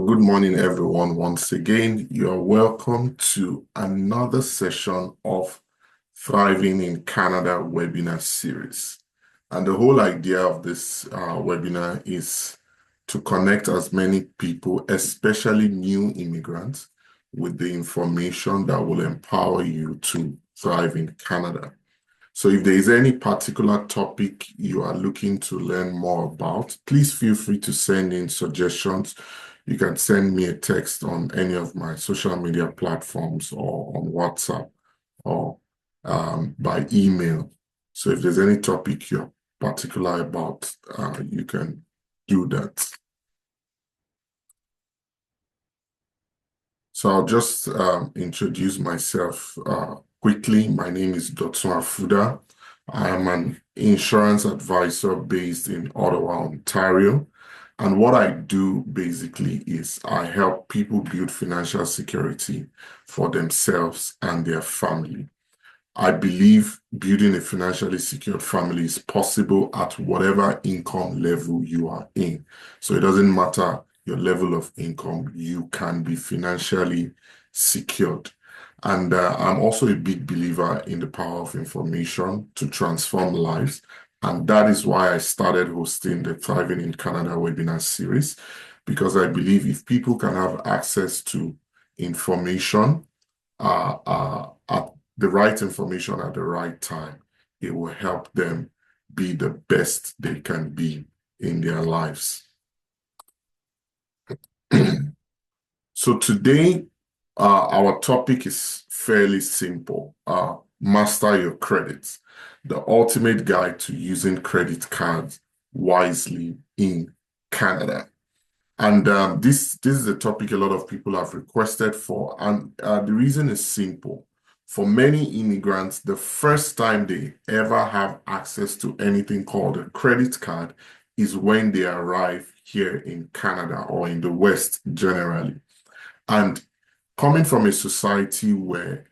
Good morning, everyone. Once again, you are welcome to another session of Thriving in Canada webinar series. And the whole idea of this webinar is to connect as many people, especially new immigrants, with the information that will empower you to thrive in Canada. So if there is any particular topic you are looking to learn more about, please feel free to send in suggestions. You can send me a text on any of my social media platforms or on WhatsApp or by email. So if there's any topic you're particular about, you can do that. So I'll just introduce myself quickly. My name is Dotun Afuda. I am an insurance advisor based in Ottawa, Ontario. And what I do basically is I help people build financial security for themselves and their family. I believe building a financially secured family is possible at whatever income level you are in. So it doesn't matter your level of income, you can be financially secured. And I'm also a big believer in the power of information to transform lives. And that is why I started hosting the Thriving in Canada webinar series, because I believe if people can have access to information at the right information at the right time, it will help them be the best they can be in their lives. So today, our topic is fairly simple. Master your credits, the ultimate guide to using credit cards wisely in Canada. And this is a topic a lot of people have requested for. And the reason is simple. For many immigrants, the first time they ever have access to anything called a credit card is when they arrive here in Canada or in the West generally. And coming from a society where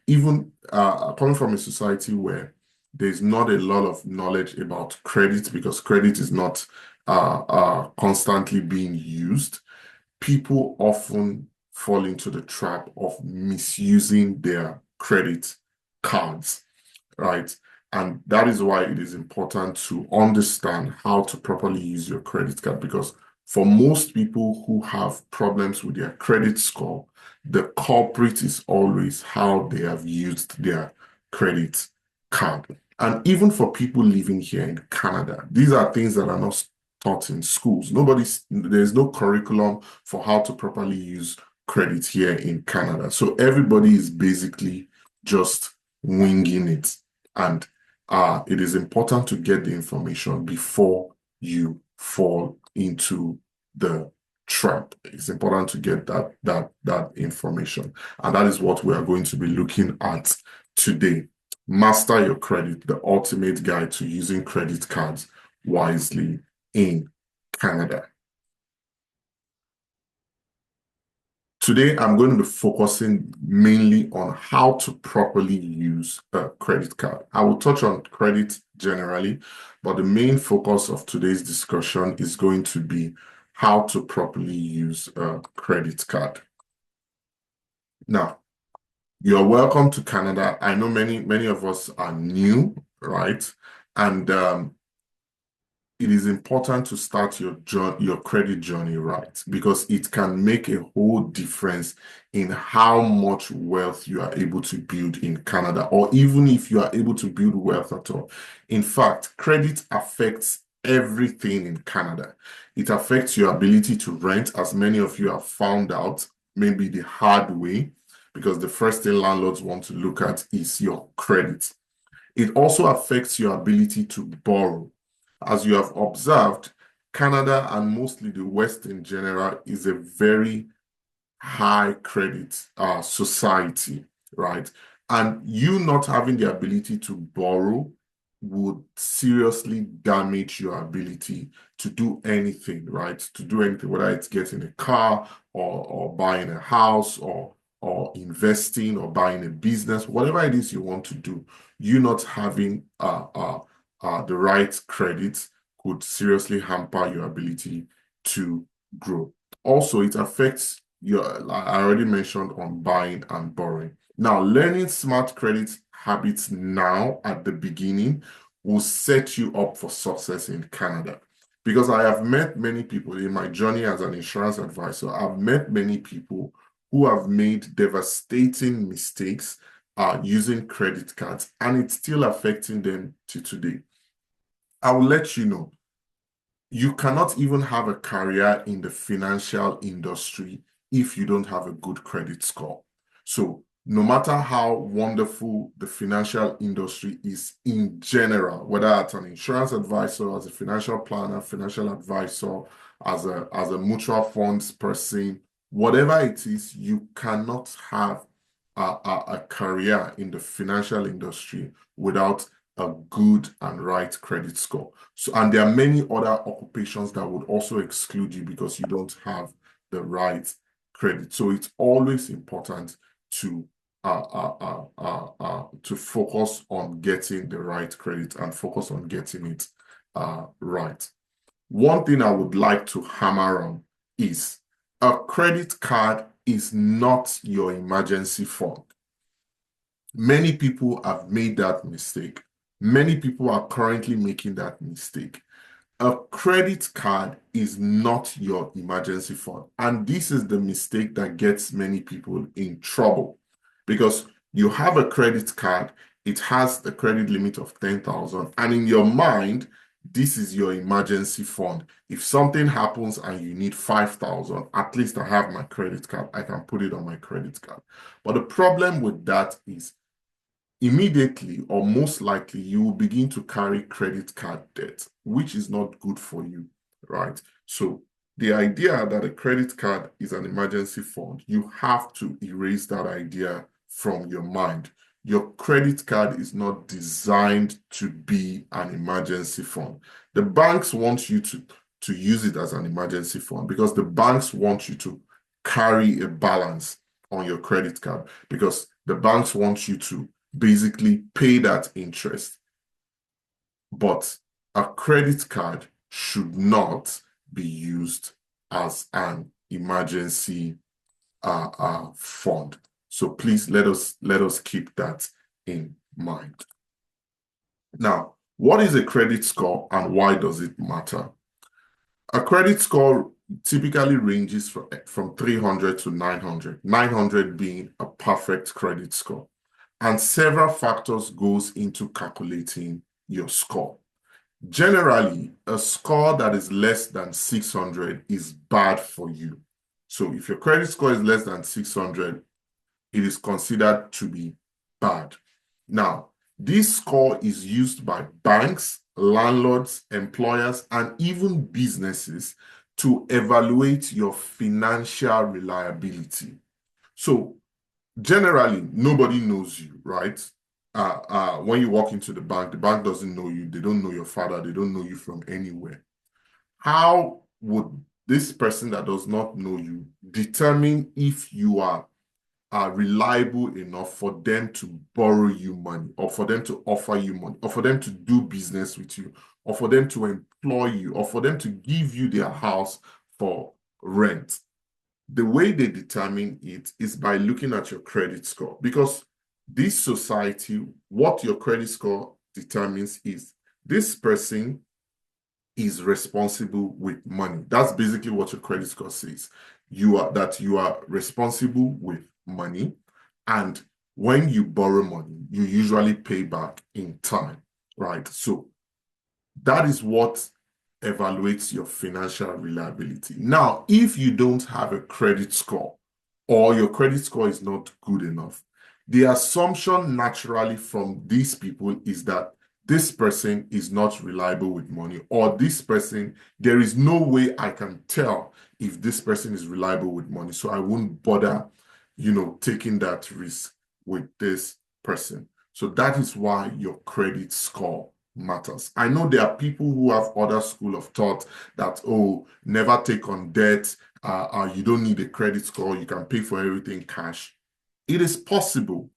there's not a lot of knowledge about credit because credit is not constantly being used, people often fall into the trap of misusing their credit cards, right? And that is why it is important to understand how to properly use your credit card, because for most people who have problems with their credit score, the culprit is always how they have used their credit card. And even for people living here in Canada, these are things that are not taught in schools. There's no curriculum for how to properly use credit here in Canada. So everybody is basically just winging it. And it is important to get the information before you fall into the trap. It's important to get that information. And that is what we are going to be looking at today. Master your credit, the ultimate guide to using credit cards wisely in Canada. Today, I'm going to be focusing mainly on how to properly use a credit card. I will touch on credit generally, but the main focus of today's discussion is going to be how to properly use a credit card. Now, you're welcome to Canada. I know many of us are new, right? And it is important to start your credit journey right, because it can make a whole difference in how much wealth you are able to build in Canada, or even if you are able to build wealth at all. In fact, credit affects everything in Canada. It affects your ability to rent, as many of you have found out, maybe the hard way, because the first thing landlords want to look at is your credit. It also affects your ability to borrow. As you have observed, Canada and mostly the West in general is a very high credit society, right? And you not having the ability to borrow would seriously damage your ability to do anything, right? To do anything, whether it's getting a car or buying a house or investing or buying a business, whatever it is you want to do, you not having the right credit could seriously hamper your ability to grow. Also, it affects your, like I already mentioned, on buying and borrowing. Now, learning smart credit habits now at the beginning will set you up for success in Canada. Because I have met many people in my journey as an insurance advisor. I've met many people who have made devastating mistakes using credit cards, and it's still affecting them to today. I will let you know, you cannot even have a career in the financial industry if you don't have a good credit score. So no matter how wonderful the financial industry is in general, whether as an insurance advisor, as a financial planner, financial advisor, as a mutual funds person, whatever it is, you cannot have a career in the financial industry without a good and right credit score. So, and there are many other occupations that would also exclude you because you don't have the right credit. So it's always important to focus on getting the right credit and focus on getting it right. One thing I would like to hammer on is a credit card is not your emergency fund. Many people have made that mistake. Many people are currently making that mistake. A credit card is not your emergency fund. And this is the mistake that gets many people in trouble because you have a credit card, it has the credit limit of 10,000, and in your mind, this is your emergency fund. If something happens and you need 5,000, at least I have my credit card, I can put it on my credit card. But the problem with that is immediately or most likely you will begin to carry credit card debt, which is not good for you, right? So the idea that a credit card is an emergency fund, you have to erase that idea from your mind. Your credit card is not designed to be an emergency fund. The banks want you to use it as an emergency fund because the banks want you to carry a balance on your credit card because the banks want you to basically pay that interest. But a credit card should not be used as an emergency fund. So please let us keep that in mind. Now, what is a credit score and why does it matter? A credit score typically ranges from 300 to 900, 900 being a perfect credit score. And several factors goes into calculating your score. Generally, a score that is less than 600 is bad for you. So if your credit score is less than 600, it is considered to be bad. Now, this score is used by banks, landlords, employers, and even businesses to evaluate your financial reliability. So generally, nobody knows you, right? When you walk into the bank doesn't know you. They don't know your father. They don't know you from anywhere. How would this person that does not know you determine if you are reliable enough for them to borrow you money or for them to offer you money or for them to do business with you or for them to employ you or for them to give you their house for rent? The way they determine it is by looking at your credit score because this society, what your credit score determines is this person is responsible with money. That's basically what your credit score says. You are responsible with money, and when you borrow money, you usually pay back in time, right? So that is what evaluates your financial reliability. Now, if you don't have a credit score or your credit score is not good enough, the assumption naturally from these people is that this person is not reliable with money, or this person, there is no way I can tell if this person is reliable with money. So I won't bother, taking that risk with this person. So that is why your credit score matters. I know there are people who have other school of thought that, oh, never take on debt, you don't need a credit score, you can pay for everything cash. It is possible,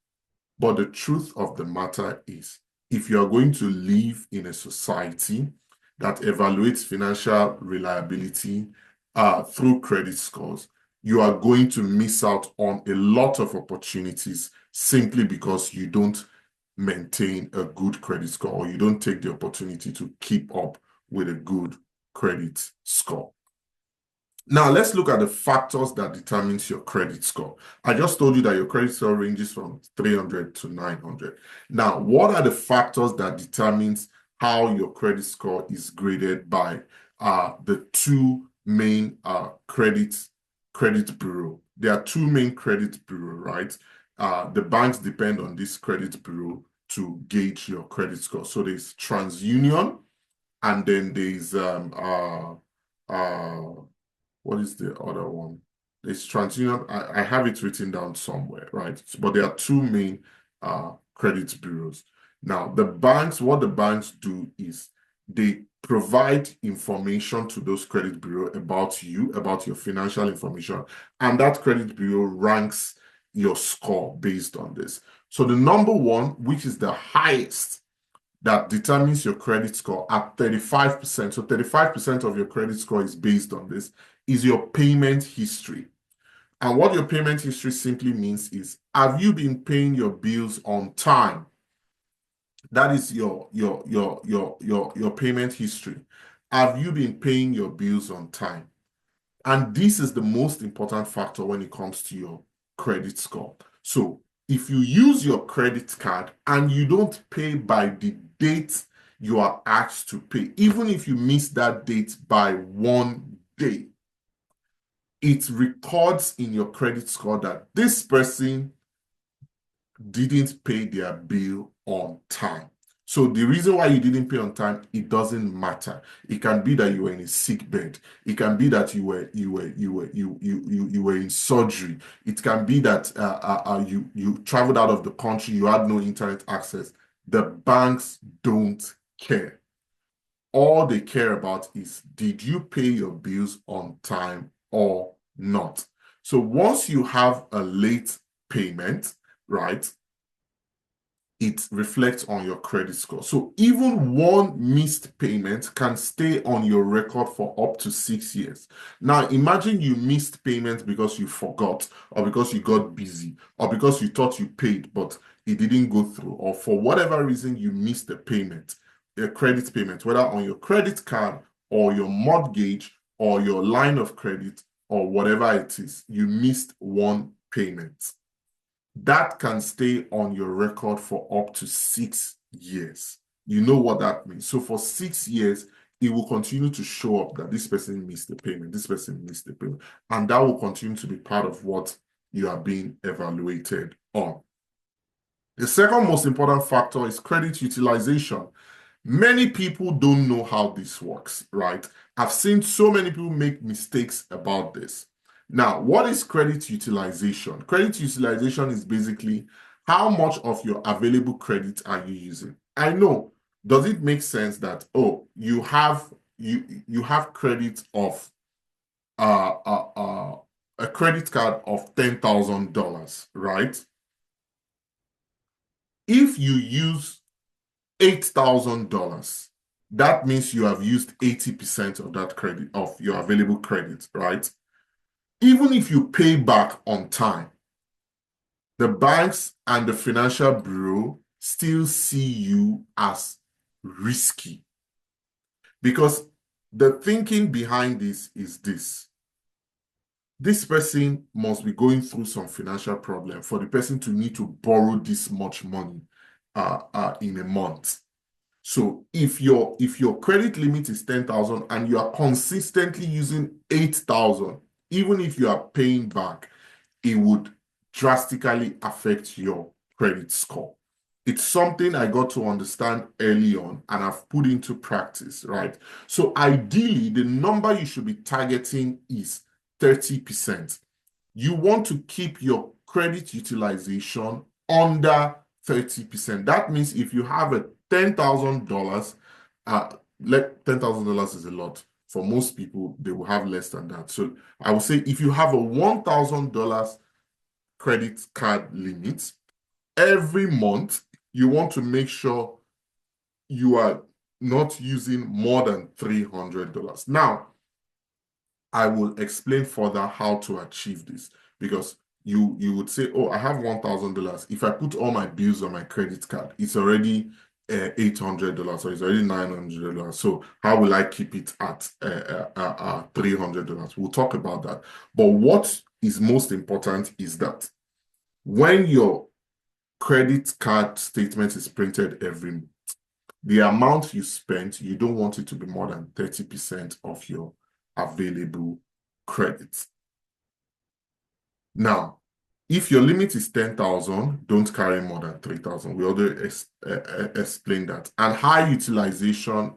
but the truth of the matter is, if you are going to live in a society that evaluates financial reliability through credit scores, you are going to miss out on a lot of opportunities simply because you don't maintain a good credit score or you don't take the opportunity to keep up with a good credit score. Now, let's look at the factors that determines your credit score. I just told you that your credit score ranges from 300 to 900. Now, what are the factors that determines how your credit score is graded by the two main credit bureau? There are two main credit bureau, right? The banks depend on this credit bureau to gauge your credit score. So there's TransUnion, and then there's what is the other one? It's TransUnion. I have it written down somewhere, right? But there are two main credit bureaus. Now, what the banks do is they provide information to those credit bureau about you, about your financial information, and that credit bureau ranks your score based on this. So the number one, which is the highest, that determines your credit score at 35%. So 35% of your credit score is based on this, is your payment history. And what your payment history simply means is, have you been paying your bills on time? That is your payment history. Have you been paying your bills on time? And this is the most important factor when it comes to your credit score. So if you use your credit card and you don't pay by the date you are asked to pay, even if you miss that date by 1 day, it records in your credit score that this person didn't pay their bill on time. So the reason why you didn't pay on time, it doesn't matter. It can be that you were in a sick bed. It can be that you were in surgery. It can be that you traveled out of the country, you had no internet access. The banks don't care. All they care about is, did you pay your bills on time or not? So once you have a late payment, right, it reflects on your credit score. So even one missed payment can stay on your record for up to 6 years. Now, imagine you missed payment because you forgot, or because you got busy, or because you thought you paid, but it didn't go through, or for whatever reason you missed a payment, a credit payment, whether on your credit card or your mortgage or your line of credit or whatever it is, you missed one payment. That can stay on your record for up to 6 years. You know what that means. So for 6 years, it will continue to show up that this person missed the payment, this person missed the payment, and that will continue to be part of what you are being evaluated on. The second most important factor is credit utilization. Many people don't know how this works, right? I've seen so many people make mistakes about this. Now, what is credit utilization? Credit utilization is basically how much of your available credit are you using? I know, does it make sense that, oh, you have credit of a credit card of $10,000, right? If you use $8,000, that means you have used 80% of that credit, of your available credit, right? Even if you pay back on time, the banks and the financial bureau still see you as risky, because the thinking behind this is this. This person must be going through some financial problem for the person to need to borrow this much money in a month. So if your credit limit is 10,000 and you are consistently using 8,000, even if you are paying back, it would drastically affect your credit score. It's something I got to understand early on and I've put into practice, right? So ideally, the number you should be targeting is 30%. You want to keep your credit utilization under 30%. That means if you have a $10,000, $10,000 is a lot. For most people, they will have less than that. So I would say if you have a $1,000 credit card limit, every month you want to make sure you are not using more than $300. Now, I will explain further how to achieve this, because you would say, oh, I have $1,000. If I put all my bills on my credit card, it's already $800, or it's already $900. So how will I keep it at $300? We'll talk about that. But what is most important is that when your credit card statement is printed every month, the amount you spent, you don't want it to be more than 30% of your available credit. Now, if your limit is 10,000, don't carry more than 3,000. We already explained that. And high utilization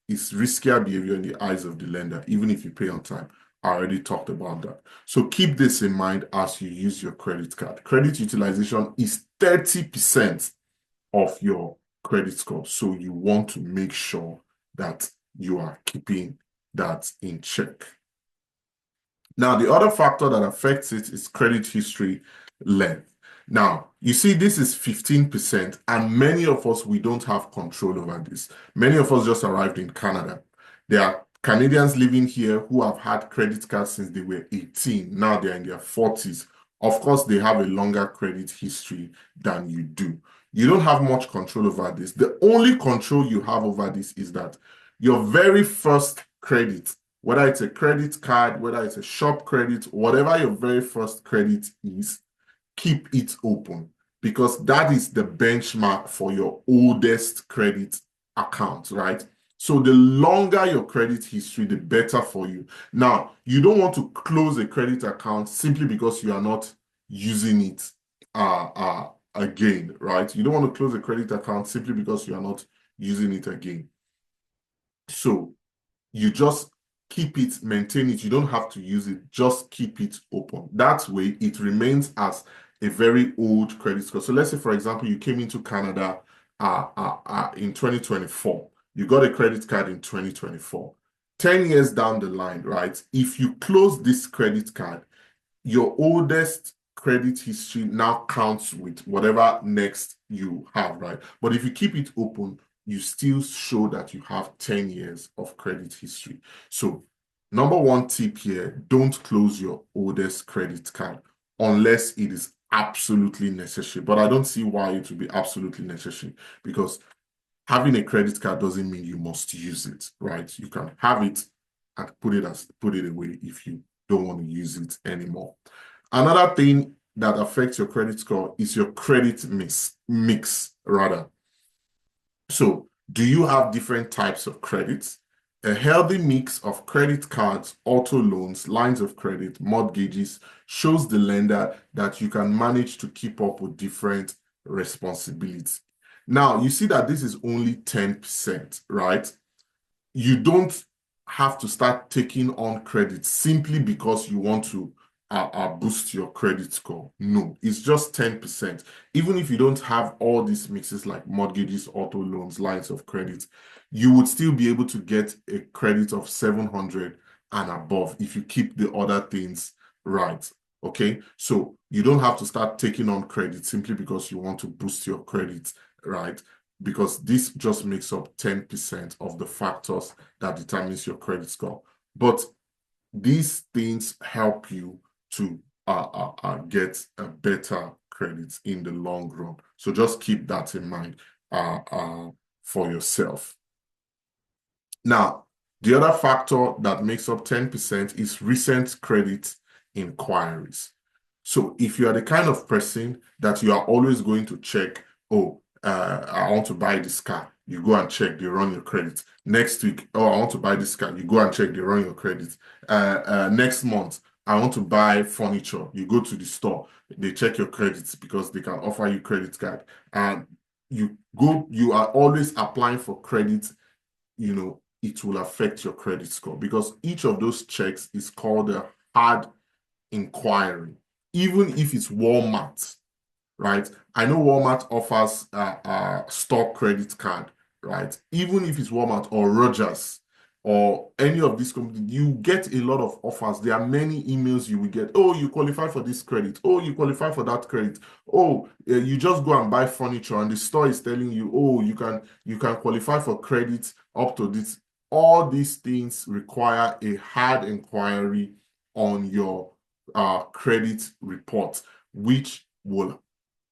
is riskier behavior in the eyes of the lender, even if you pay on time. I already talked about that. So keep this in mind as you use your credit card. Credit utilization is 30% of your credit score. So you want to make sure that you are keeping that in check. Now, the other factor that affects it is credit history length. Now, you see, this is 15%, and many of us, we don't have control over this. Many of us just arrived in Canada. There are Canadians living here who have had credit cards since they were 18. Now they're in their 40s. Of course, they have a longer credit history than you do. You don't have much control over this. The only control you have over this is that your very first credit, whether it's a credit card, whether it's a shop credit, whatever your very first credit is, keep it open, because that is the benchmark for your oldest credit account, right? So the longer your credit history, the better for you. Now, you don't want to close a credit account simply because you are not using it again, right? You don't want to close a credit account simply because you are not using it again. So you just keep it, maintain it. You don't have to use it, just keep it open. That way, it remains as a very old credit score. So let's say, for example, you came into Canada in 2024. You got a credit card in 2024. 10 years down the line, right? If you close this credit card, your oldest credit history now counts with whatever next you have, right? But if you keep it open, you still show that you have 10 years of credit history. So number one tip here, don't close your oldest credit card unless it is absolutely necessary. But I don't see why it would be absolutely necessary, because having a credit card doesn't mean you must use it, right? You can have it and put it away if you don't want to use it anymore. Another thing that affects your credit score is your credit mix rather. So, do you have different types of credits? A healthy mix of credit cards, auto loans, lines of credit, mortgages shows the lender that you can manage to keep up with different responsibilities. Now, you see that this is only 10%, right? You don't have to start taking on credit simply because you want to boost your credit score. No, it's just 10%. Even if you don't have all these mixes like mortgages, auto loans, lines of credit, you would still be able to get a credit of 700 and above if you keep the other things right. Okay, so you don't have to start taking on credit simply because you want to boost your credit, right? Because this just makes up 10% of the factors that determines your credit score. But these things help you to get a better credit in the long run. So just keep that in mind for yourself. Now, the other factor that makes up 10% is recent credit inquiries. So if you are the kind of person that you are always going to check, oh, I want to buy this car. You go and check, they run your credit. Next week, oh, I want to buy this car. You go and check, they run your credit. Next month, I want to buy furniture. You go to the store, they check your credits because they can offer you credit card. And you are always applying for credit, it will affect your credit score, because each of those checks is called a hard inquiry. Even if it's Walmart, right? I know Walmart offers a store credit card, right? Even if it's Walmart or Rogers or any of these companies, you get a lot of offers. There are many emails you will get. Oh, you qualify for this credit. Oh, you qualify for that credit. Oh, you just go and buy furniture and the store is telling you, oh, you can qualify for credit up to this. All these things require a hard inquiry on your credit report, which will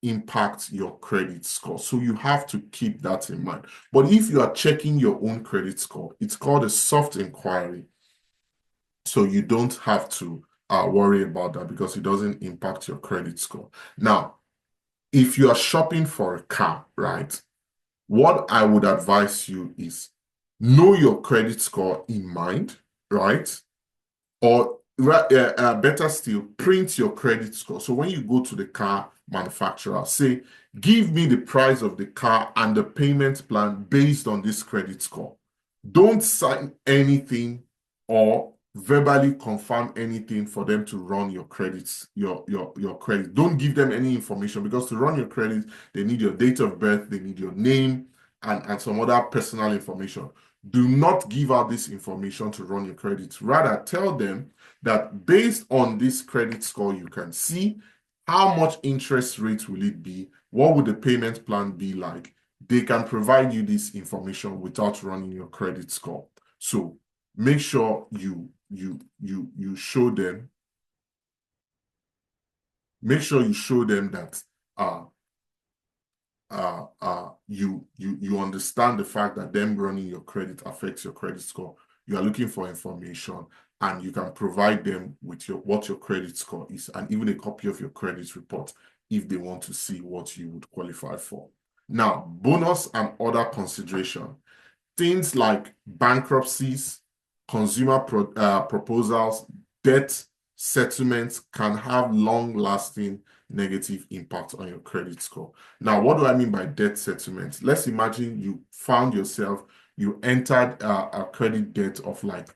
impact your credit score. So you have to keep that in mind. But if you are checking your own credit score, it's called a soft inquiry. So you don't have to worry about that because it doesn't impact your credit score. Now, if you are shopping for a car, right, what I would advise you is know your credit score in mind, right? Or better still, print your credit score. So when you go to the car manufacturer, say, give me the price of the car and the payment plan based on this credit score. Don't sign anything or verbally confirm anything for them to run your credits, your credit. Don't give them any information because to run your credit, they need your date of birth, they need your name, and some other personal information. Do not give out this information to run your credit. Rather, tell them that based on this credit score, you can see how much interest rate will it be, what would the payment plan be like. They can provide you this information without running your credit score. So make sure you show them. Make sure you show them that you understand the fact that them running your credit affects your credit score. You are looking for information and you can provide them with what your credit score is and even a copy of your credit report if they want to see what you would qualify for. Now, bonus and other consideration. Things like bankruptcies, consumer proposals, debt settlements can have long-lasting negative impact on your credit score. Now, what do I mean by debt settlements? Let's imagine you found yourself, you entered a credit debt of like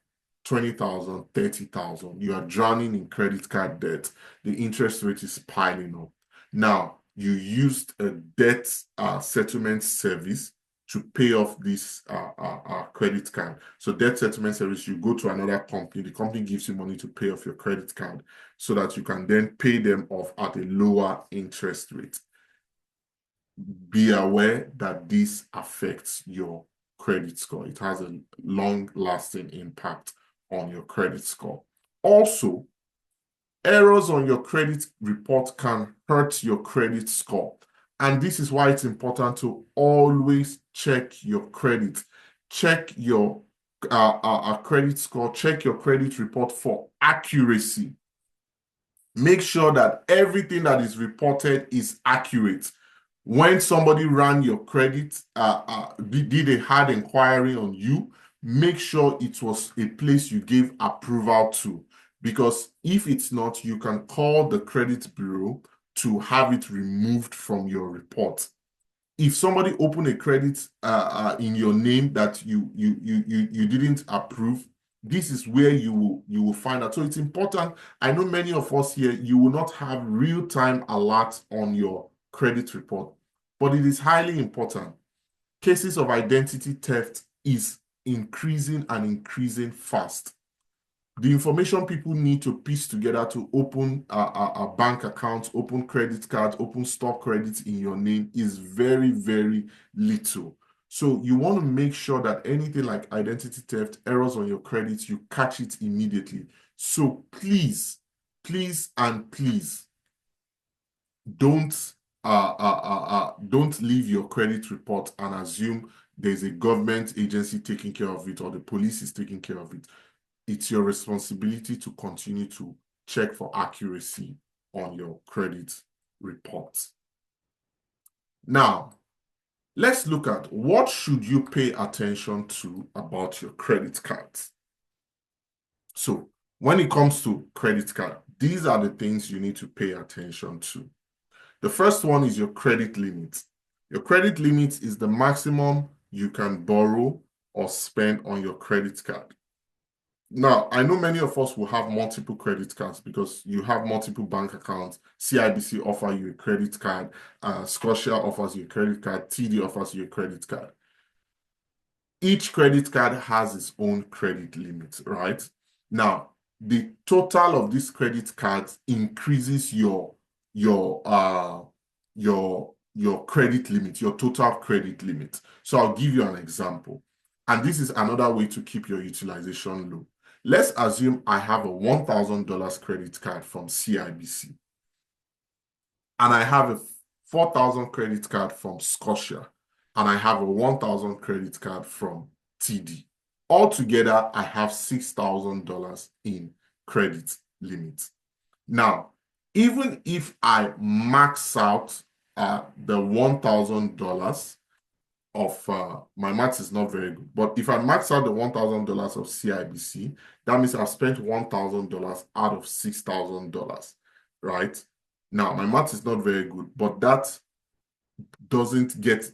20,000, 30,000. You are drowning in credit card debt. The interest rate is piling up. Now, you used a debt settlement service to pay off this credit card. So debt settlement service, you go to another company, the company gives you money to pay off your credit card so that you can then pay them off at a lower interest rate. Be aware that this affects your credit score. It has a long-lasting impact on your credit score. Also, errors on your credit report can hurt your credit score. And this is why it's important to always check your credit. Check your credit score, check your credit report for accuracy. Make sure that everything that is reported is accurate. When somebody ran your credit, did a hard inquiry on you, make sure it was a place you gave approval to. Because if it's not, you can call the credit bureau to have it removed from your report. If somebody opened a credit in your name that you didn't approve, this is where you will find out. So it's important. I know many of us here, you will not have real-time alerts on your credit report, but it is highly important. Cases of identity theft is increasing and increasing fast. The information people need to piece together to open a bank account, open credit cards, open store credits in your name is very, very little. So you want to make sure that anything like identity theft, errors on your credit, you catch it immediately. So please, please, and please don't leave your credit report and assume there's a government agency taking care of it or the police is taking care of it. It's your responsibility to continue to check for accuracy on your credit reports. Now, let's look at what should you pay attention to about your credit cards. So, when it comes to credit card, these are the things you need to pay attention to. The first one is your credit limit. Your credit limit is the maximum you can borrow or spend on your credit card. Now, I know many of us will have multiple credit cards because you have multiple bank accounts. CIBC offers you a credit card. Scotia offers you a credit card. TD offers you a credit card. Each credit card has its own credit limit, right? Now, the total of these credit cards increases your credit limit, your total credit limit. So I'll give you an example. And this is another way to keep your utilization low. Let's assume I have a $1,000 credit card from CIBC, and I have a 4,000 credit card from Scotia, and I have a 1,000 credit card from TD. Altogether, I have $6,000 in credit limit. Now, even if I max out the $1,000 of my math is not very good, but if I max out the $1,000 of CIBC, that means I've spent $1,000 out of $6,000, right? Now, my math is not very good, but that doesn't get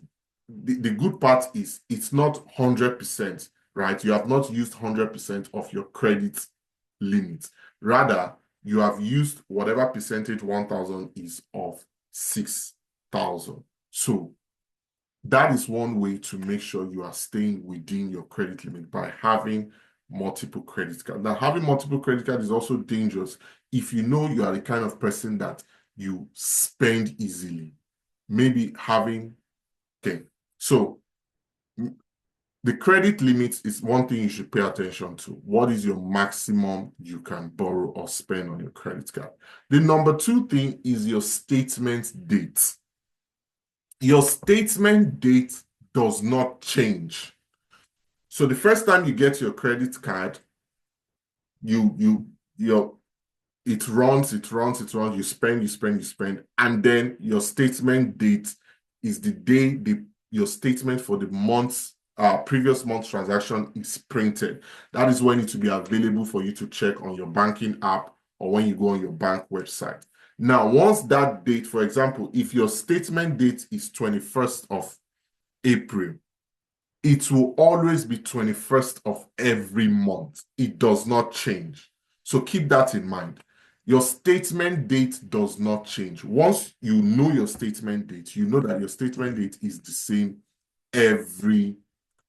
the good part is it's not 100%, right? You have not used 100% of your credit limit. Rather, you have used whatever percentage 1,000 is of 6,000. So that is one way to make sure you are staying within your credit limit by having multiple credit cards. Now, having multiple credit cards is also dangerous if you know you are the kind of person that you spend easily. Maybe having, okay, so the credit limit is one thing you should pay attention to. What is your maximum you can borrow or spend on your credit card? The number two thing is your statement date. Your statement date does not change. So the first time you get your credit card, it runs, you spend, and then your statement date is the day your statement for the previous month's transaction is printed. That is when it will be available for you to check on your banking app or when you go on your bank website. Now, once that date, for example, if your statement date is 21st of April, it will always be 21st of every month. It does not change. So keep that in mind. Your statement date does not change. Once you know your statement date, you know that your statement date is the same every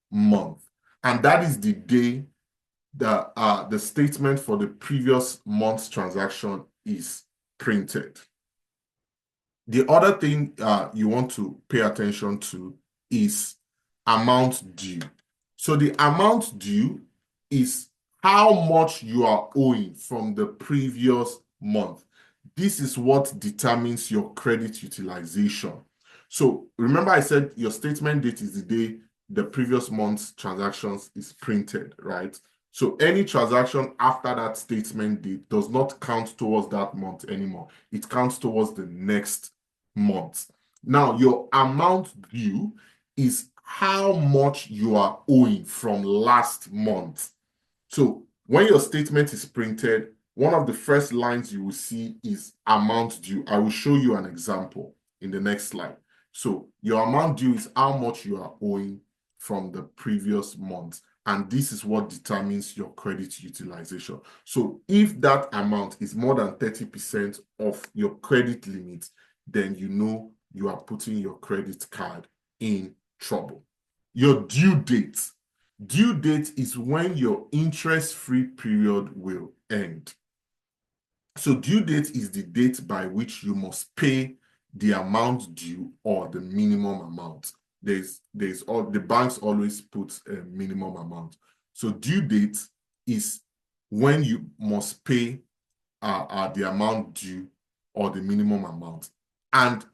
month. And that is the day that the statement for the previous month's transaction is printed. The other thing you want to pay attention to is amount due. So the amount due is how much you are owing from the previous month. This is what determines your credit utilization. So remember I said your statement date is the day the previous month's transactions is printed, right? So any transaction after that statement date does not count towards that month anymore. It counts towards the next month. Now, your amount due is how much you are owing from last month. So when your statement is printed, one of the first lines you will see is amount due. I will show you an example in the next slide. So your amount due is how much you are owing from the previous month. And this is what determines your credit utilization. So if that amount is more than 30% of your credit limit, then you know you are putting your credit card in trouble. Your due date. Due date is when your interest-free period will end. So due date is the date by which you must pay the amount due or the minimum amount. The banks always put a minimum amount. So due date is when you must pay the amount due or the minimum amount. And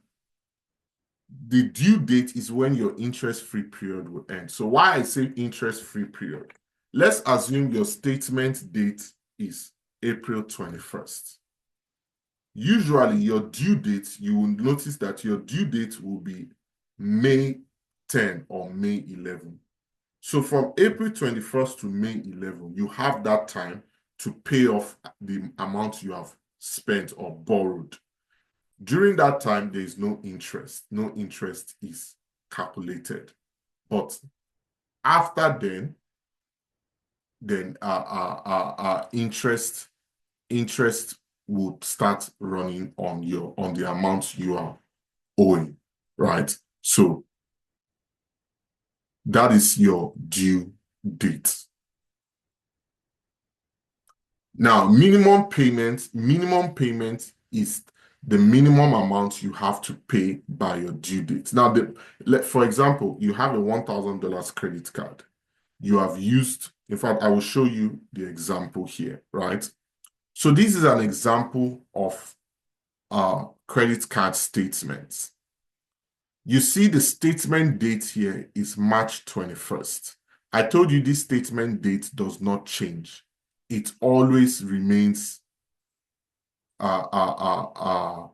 the due date is when your interest-free period will end. So why I say interest-free period? Let's assume your statement date is April 21st. Usually your due date, you will notice that your due date will be May 10 or May 11. So from April 21st to May 11, you have that time to pay off the amount you have spent or borrowed. During that time, there is no interest. No interest is calculated. But after then interest would start running on the amount you are owing, right? So that is your due date. Now, minimum payment is the minimum amount you have to pay by your due date. Now, for example, you have a $1,000 credit card. you have used. In fact, I will show you the example here, right? So this is an example of credit card statements. You see the statement date here is March 21st. I told you this statement date does not change. It always remains the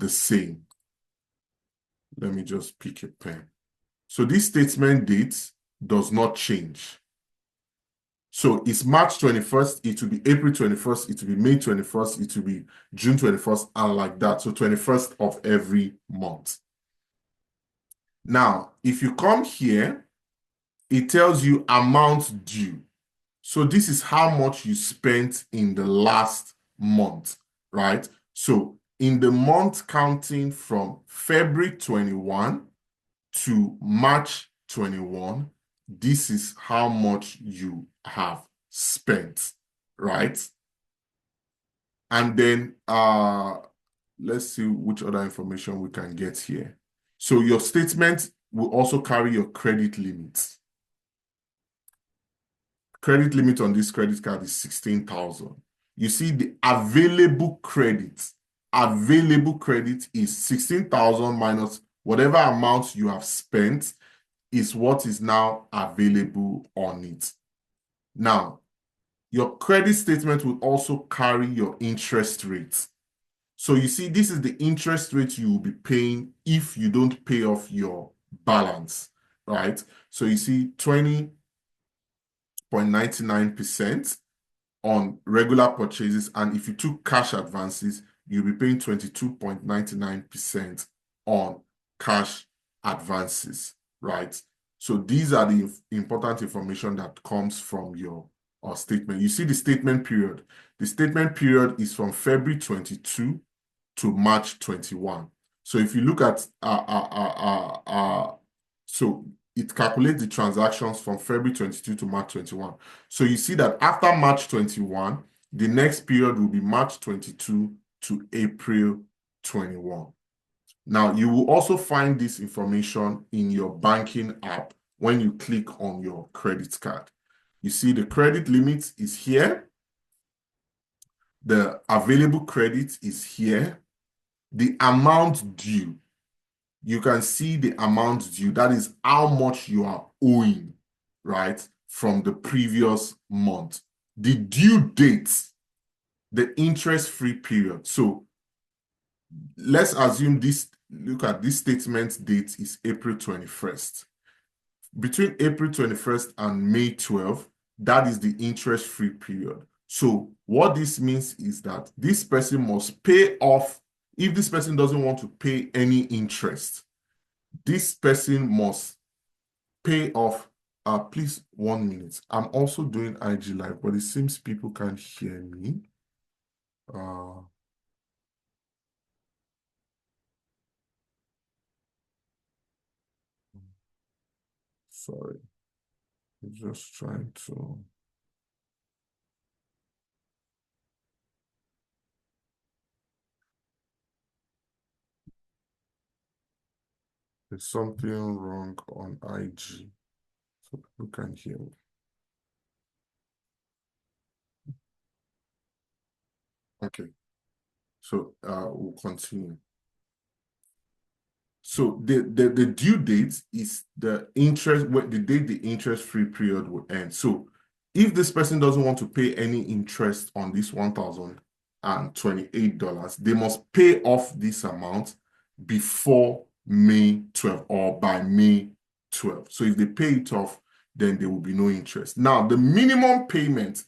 same. Let me just pick a pen. So this statement date does not change. So it's March 21st, it will be April 21st, it will be May 21st, it will be June 21st, and like that. So 21st of every month. Now, if you come here, it tells you amount due. So this is how much you spent in the last month, right? So in the month counting from February 21 to March 21, this is how much you have spent, right? And then let's see which other information we can get here. So your statement will also carry your credit limits. Credit limit on this credit card is 16,000. You see the available credit. Available credit is 16,000 minus whatever amount you have spent is what is now available on it. Now, your credit statement will also carry your interest rate. So you see, this is the interest rate you will be paying if you don't pay off your balance, right? So you see 20.99% on regular purchases, and if you took cash advances, you'll be paying 22.99% on cash advances, right? So these are the important information that comes from your statement. You see the statement period. The statement period is from February 22 to March 21. So if you look at so it calculates the transactions from February 22 to March 21. So you see that after March 21, the next period will be March 22 to April 21. Now, you will also find this information in your banking app when you click on your credit card. You see the credit limit is here. The available credit is here. The amount due, you can see the amount due. That is how much you are owing, right, from the previous month. The due date, the interest-free period. So let's assume this, look at this statement date is April 21st. Between April 21st and May 12th, that is the interest-free period. So what this means is that this person must pay off. If this person doesn't want to pay any interest, this person must pay off. Please, 1 minute. I'm also doing IG Live, but it seems people can't hear me. Sorry. I'm just trying to. There's something wrong on IG, so people can hear me. Okay, so we'll continue. So the due date is the date the interest-free period will end. So if this person doesn't want to pay any interest on this $1,028, they must pay off this amount before May 12 or by May 12. So if they pay it off, then there will be no interest. Now, the minimum payment,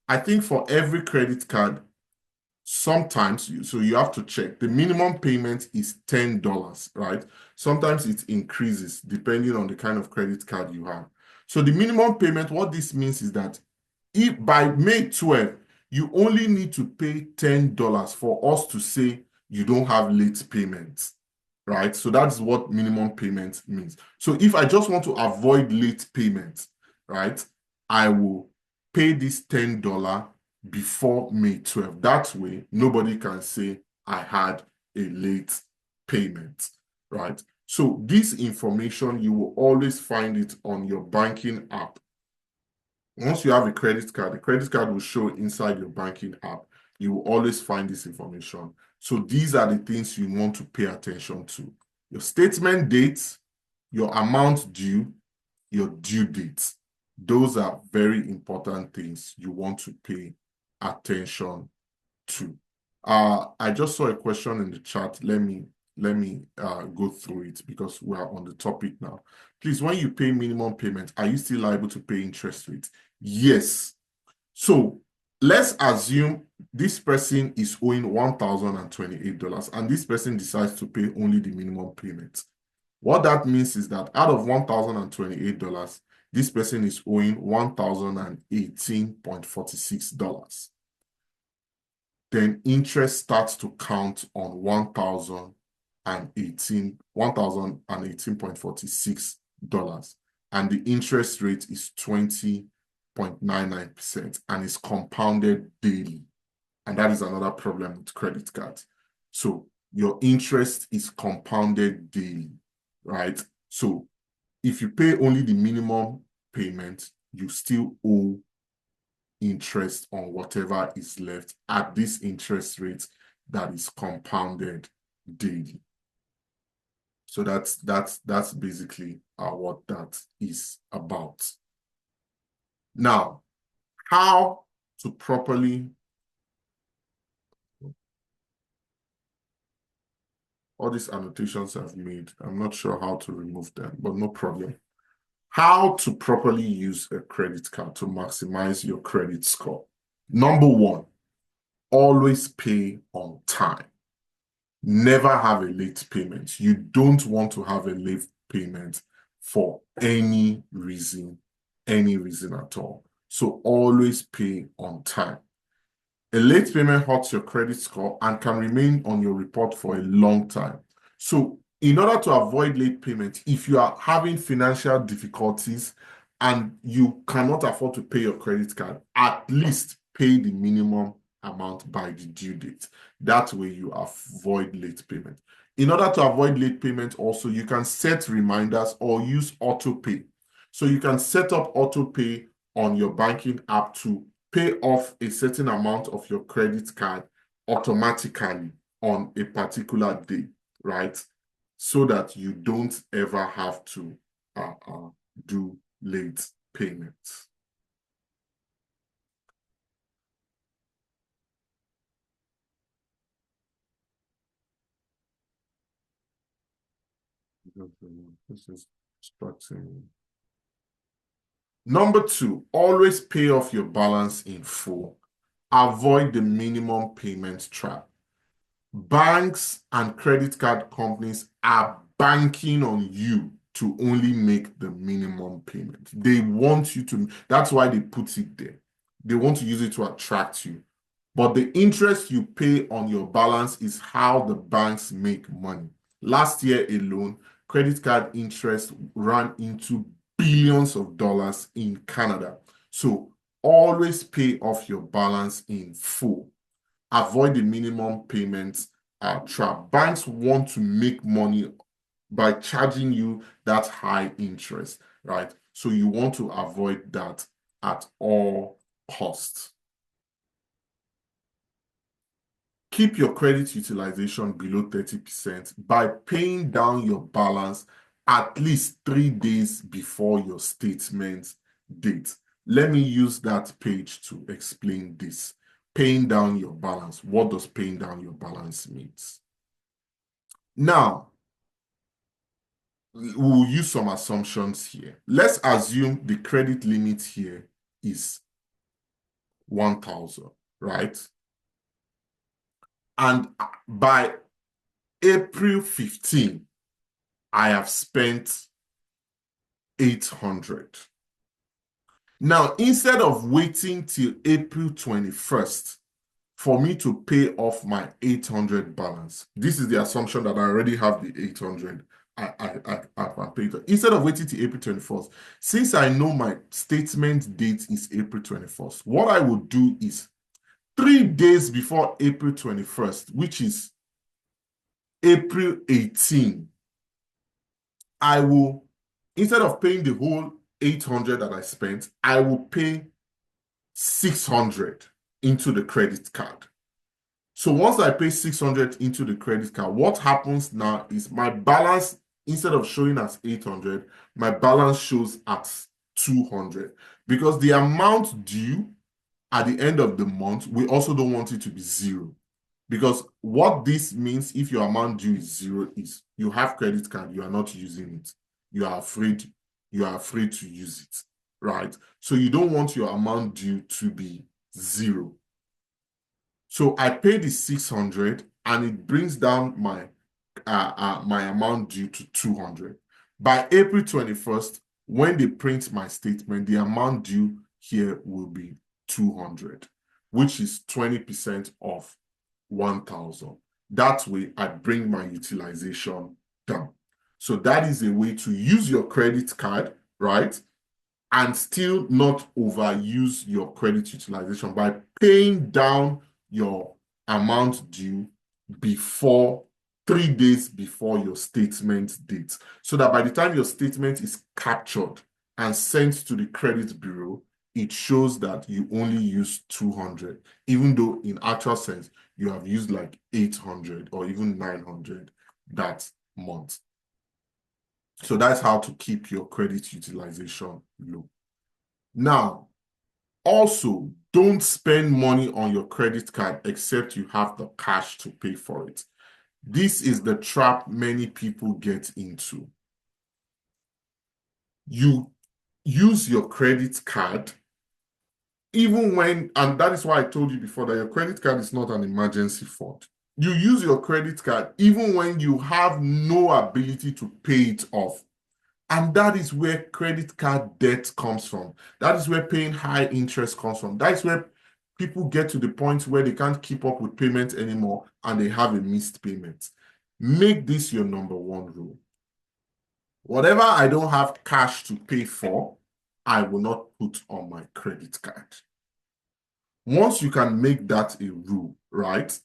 I think for every credit card, sometimes, so you have to check. The minimum payment is $10, right? Sometimes it increases depending on the kind of credit card you have. So the minimum payment, what this means is that if by May 12, you only need to pay $10 for us to say you don't have late payments, right? So that's what minimum payment means. So if I just want to avoid late payments, right, I will pay this $10 before May 12. That way, nobody can say I had a late payment, right? So this information, you will always find it on your banking app Once you have a credit card, the credit card will show inside your banking app. You will always find this information. So these are the things you want to pay attention to. Your statement date, your amount due, your due date. Those are very important things you want to pay attention to. I just saw a question in the chat. Let me go through it because we are on the topic now. Please, when you pay minimum payment, are you still liable to pay interest rate? Yes. So let's assume this person is owing $1,028 and this person decides to pay only the minimum payment. What that means is that out of $1,028, this person is owing $1,018.46. Then interest starts to count on $1,018.46, and the interest rate is 20.99% and is compounded daily. And that is another problem with credit cards. So your interest is compounded daily, right? So if you pay only the minimum payment, you still owe interest on whatever is left at this interest rate that is compounded daily. So that's basically what that is about. Now, how to properly, all these annotations I've made, I'm not sure how to remove them, but no problem. How to properly use a credit card to maximize your credit score. Number one, always pay on time. Never have a late payment. You don't want to have a late payment for any reason at all. So always pay on time. A late payment hurts your credit score and can remain on your report for a long time. So in order to avoid late payment, if you are having financial difficulties and you cannot afford to pay your credit card, at least pay the minimum amount by the due date. That way you avoid late payment. In order to avoid late payment also, you can set reminders or use auto pay. So you can set up auto pay on your banking app to pay off a certain amount of your credit card automatically on a particular day, right? So that you don't ever have to do late payments. This is distracting. Number two, always pay off your balance in full. Avoid the minimum payment trap. Banks and credit card companies are banking on you to only make the minimum payment. They want you to, that's why they put it there. They want to use it to attract you. But the interest you pay on your balance is how the banks make money. Last year alone, credit card interest ran into billions of dollars in Canada. So always pay off your balance in full. Avoid the minimum payments trap. Banks want to make money by charging you that high interest, right? So you want to avoid that at all costs. Keep your credit utilization below 30% by paying down your balance at least 3 days before your statement date. Let me use that page to explain this. Paying down your balance. What does paying down your balance means? Now, we'll use some assumptions here. Let's assume the credit limit here is 1,000, right? And by April 15, I have spent 800. Now, instead of waiting till April 21st for me to pay off my 800 balance, this is the assumption that I already have the 800. I've paid it. Instead of waiting till April 21st, since I know my statement date is April 21st, what I would do is 3 days before April 21st, which is April 18, I will, instead of paying the whole 800 that I spent, I will pay 600 into the credit card. So once I pay 600 into the credit card, what happens now is my balance, instead of showing as 800, my balance shows at 200, because the amount due at the end of the month, we also don't want it to be zero. Because what this means, if your amount due is zero, is you have credit card, you are not using it. You are afraid to use it, right? So you don't want your amount due to be zero. So I pay the 600 and it brings down my my amount due to 200. By April 21st, when they print my statement, the amount due here will be 200, which is 20% of 1,000. That way, I bring my utilization down. So that is a way to use your credit card, right? And still not overuse your credit utilization by paying down your amount due before 3 days before your statement date, so that by the time your statement is captured and sent to the credit bureau, it shows that you only used 200, even though in actual sense you have used like 800 or even 900 that month. So that's how to keep your credit utilization low. Now, also, don't spend money on your credit card except you have the cash to pay for it. This is the trap many people get into. You use your credit card even when, and that is why I told you before that your credit card is not an emergency fund. You use your credit card even when you have no ability to pay it off. And that is where credit card debt comes from. That is where paying high interest comes from. That is where people get to the point where they can't keep up with payments anymore and they have a missed payment. Make this your number one rule. Whatever I don't have cash to pay for, I will not put on my credit card. Once you can make that a rule, right,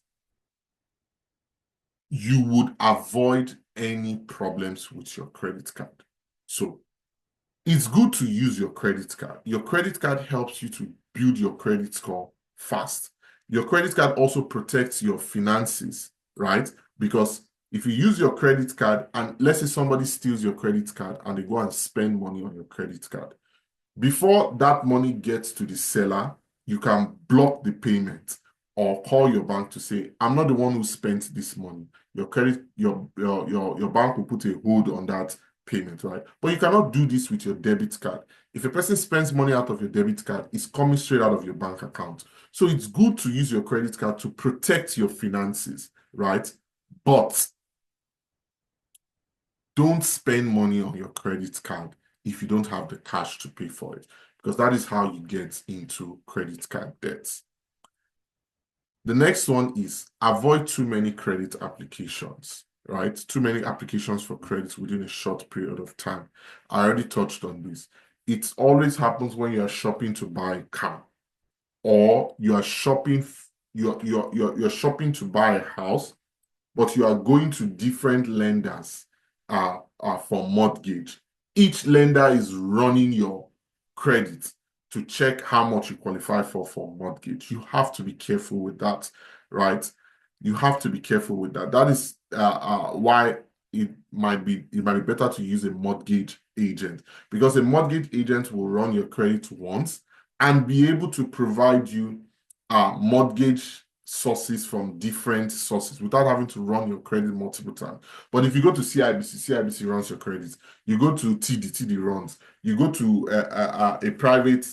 you would avoid any problems with your credit card. So it's good to use your credit card. Your credit card helps you to build your credit score fast. Your credit card also protects your finances, right? Because if you use your credit card and let's say somebody steals your credit card and they go and spend money on your credit card, before that money gets to the seller, you can block the payment or call your bank to say, I'm not the one who spent this money. Your bank will put a hold on that payment, right? But you cannot do this with your debit card. If a person spends money out of your debit card, it's coming straight out of your bank account. So it's good to use your credit card to protect your finances, right? But don't spend money on your credit card if you don't have the cash to pay for it, because that is how you get into credit card debts. The next one is avoid too many credit applications, right? Too many applications for credit within a short period of time. I already touched on this. It always happens when you are shopping to buy a car, or you are shopping, you're shopping to buy a house, but you are going to different lenders for mortgage. Each lender is running your credit to check how much you qualify for mortgage. You have to be careful with that, right? You have to be careful with that. That is why it might be better to use a mortgage agent, because a mortgage agent will run your credit once and be able to provide you mortgage sources from different sources without having to run your credit multiple times. But if you go to CIBC runs your credit. You go to TD runs. You go to a private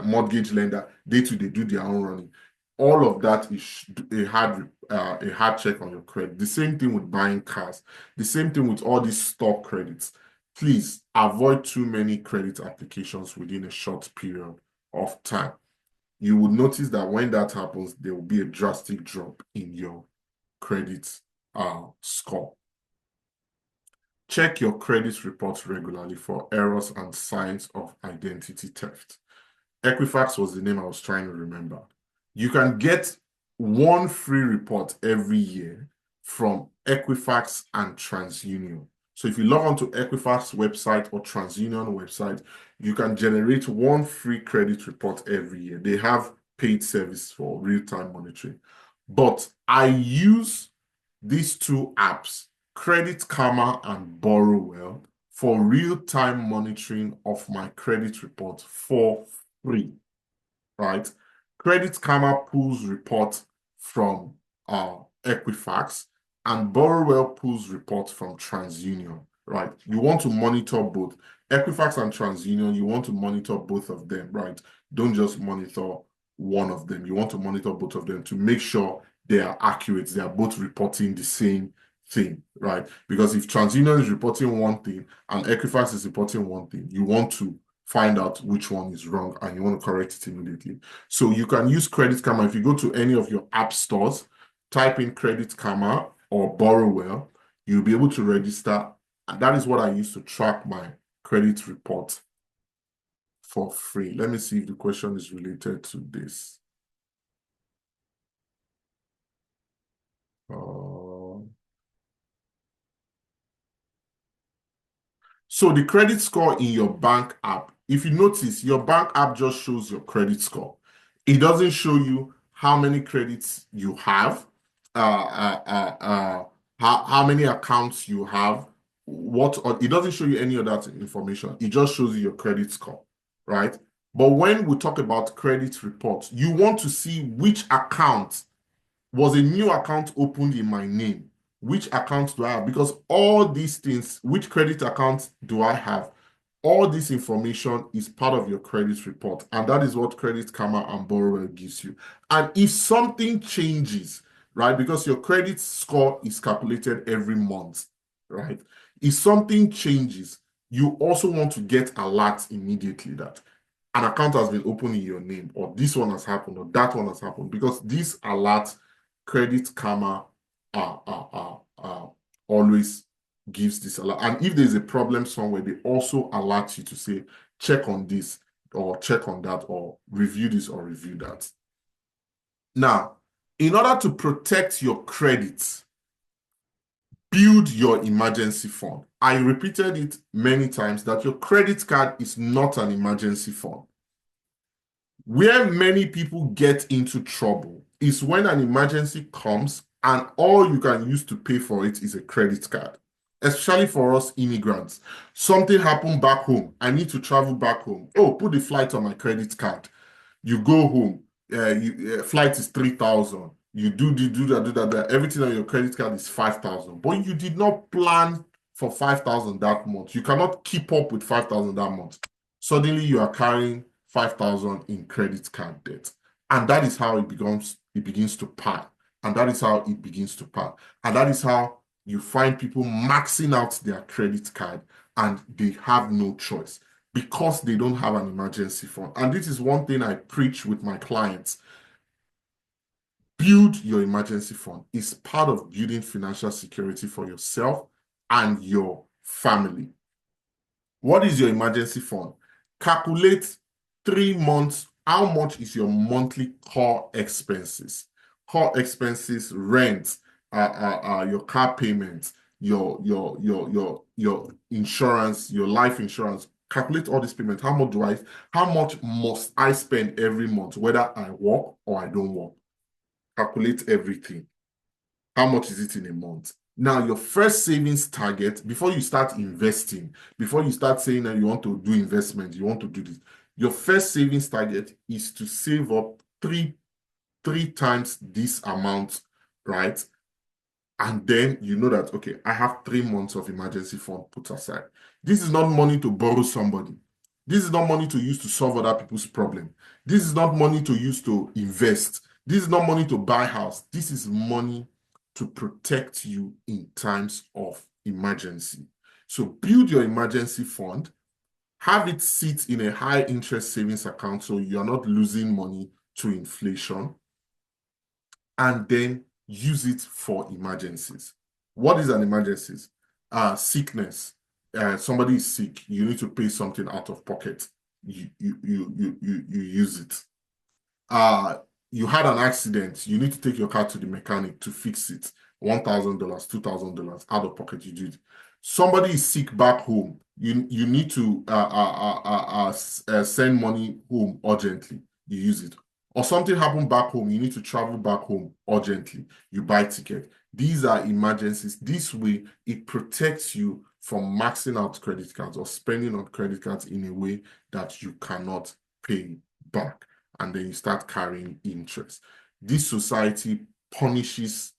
mortgage lender, they too, they do their own running. All of that is a hard check on your credit. The same thing with buying cars. The same thing with all these stock credits. Please avoid too many credit applications within a short period of time. You would notice that when that happens, there will be a drastic drop in your credit score. Check your credit reports regularly for errors and signs of identity theft. Equifax was the name I was trying to remember. You can get one free report every year from Equifax and TransUnion. So if you log on to Equifax website or TransUnion website, you can generate one free credit report every year. They have paid service for real-time monitoring. But I use these two apps, Credit Karma and Borrowwell, for real-time monitoring of my credit report for free, right? Credit Karma pulls reports from Equifax, and Borrowwell pulls reports from TransUnion, right? You want to monitor both. Equifax and TransUnion, you want to monitor both of them, right? Don't just monitor one of them. You want to monitor both of them to make sure they are accurate. They are both reporting the same thing, right? Because if TransUnion is reporting one thing and Equifax is reporting one thing, you want to find out which one is wrong and you want to correct it immediately. So you can use Credit Karma. If you go to any of your app stores, type in Credit Karma or Borrowwell, you'll be able to register. And that is what I use to track my credit report for free. Let me see if the question is related to this. So the credit score in your bank app, if you notice, your bank app just shows your credit score. It doesn't show you how many credits you have, how many accounts you have, it doesn't show you any of that information. It just shows you your credit score, right? But when we talk about credit reports, you want to see which account was a new account opened in my name. Which account do I have? Because all these things, which credit account do I have? All this information is part of your credit report. And that is what Credit Karma and Borrowwell gives you. And if something changes, right, because your credit score is calculated every month, right? If something changes, you also want to get alerts immediately that an account has been opened in your name, or this one has happened, or that one has happened, because these alerts Credit Karma always gives this alert. And if there's a problem somewhere, they also alert you to say, check on this, or check on that, or review this, or review that. Now, in order to protect your credits, build your emergency fund. I repeated it many times that your credit card is not an emergency fund. Where many people get into trouble is when an emergency comes and all you can use to pay for it is a credit card, especially for us immigrants. Something happened back home. I need to travel back home. Oh, put the flight on my credit card. You go home. Flight is 3,000. You do that. Everything on your credit card is 5,000. But you did not plan for 5,000 that month. You cannot keep up with 5,000 that month. Suddenly you are carrying 5,000 in credit card debt. And that is how it begins to pile. And that is how it begins to pile. And that is how you find people maxing out their credit card and they have no choice because they don't have an emergency fund. And this is one thing I preach with my clients. Build your emergency fund. It's part of building financial security for yourself and your family. What is your emergency fund? Calculate 3 months. How much is your monthly core expenses? Core expenses, rent, your car payments, your insurance, your life insurance. Calculate all these payments. How much must I spend every month, whether I work or I don't work? Calculate everything. How much is it in a month? Now, your first savings target, before you start investing, before you start saying that you want to do investment, you want to do this, your first savings target is to save up three times this amount, right? And then you know that, okay, I have 3 months of emergency fund put aside. This is not money to borrow somebody. This is not money to use to solve other people's problem. This is not money to use to invest. This is not money to buy house. This is money to protect you in times of emergency. So build your emergency fund, have it sit in a high interest savings account so you're not losing money to inflation, and then use it for emergencies. What is an emergency? Sickness. Somebody is sick. You need to pay something out of pocket. You use it. You had an accident. You need to take your car to the mechanic to fix it. $1,000, $2,000 out of pocket, you do it. Somebody is sick back home. You need to send money home urgently. You use it. Or something happened back home. You need to travel back home urgently. You buy ticket. These are emergencies. This way, it protects you from maxing out credit cards or spending on credit cards in a way that you cannot pay back. And then you start carrying interest. This society punishes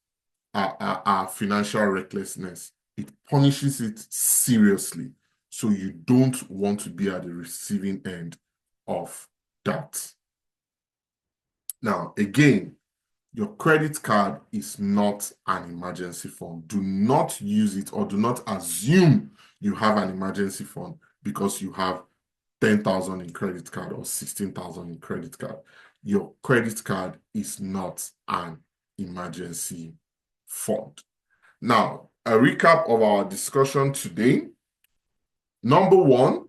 our financial recklessness. It punishes it seriously. So you don't want to be at the receiving end of that. Now, again, your credit card is not an emergency fund. Do not use it or do not assume you have an emergency fund because you have 10,000 in credit card or 16,000 in credit card. Your credit card is not an emergency fund. Now, a recap of our discussion today. Number one,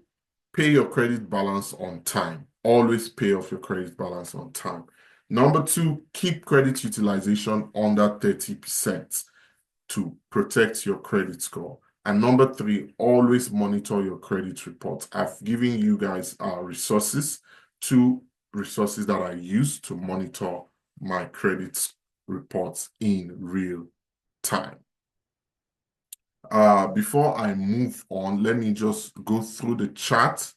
pay your credit balance on time. Always pay off your credit balance on time. Number two, keep credit utilization under 30% to protect your credit score. And number three, always monitor your credit reports. I've given you guys resources, 2 resources that I use to monitor my credit reports in real time. Before I move on, let me just go through the chat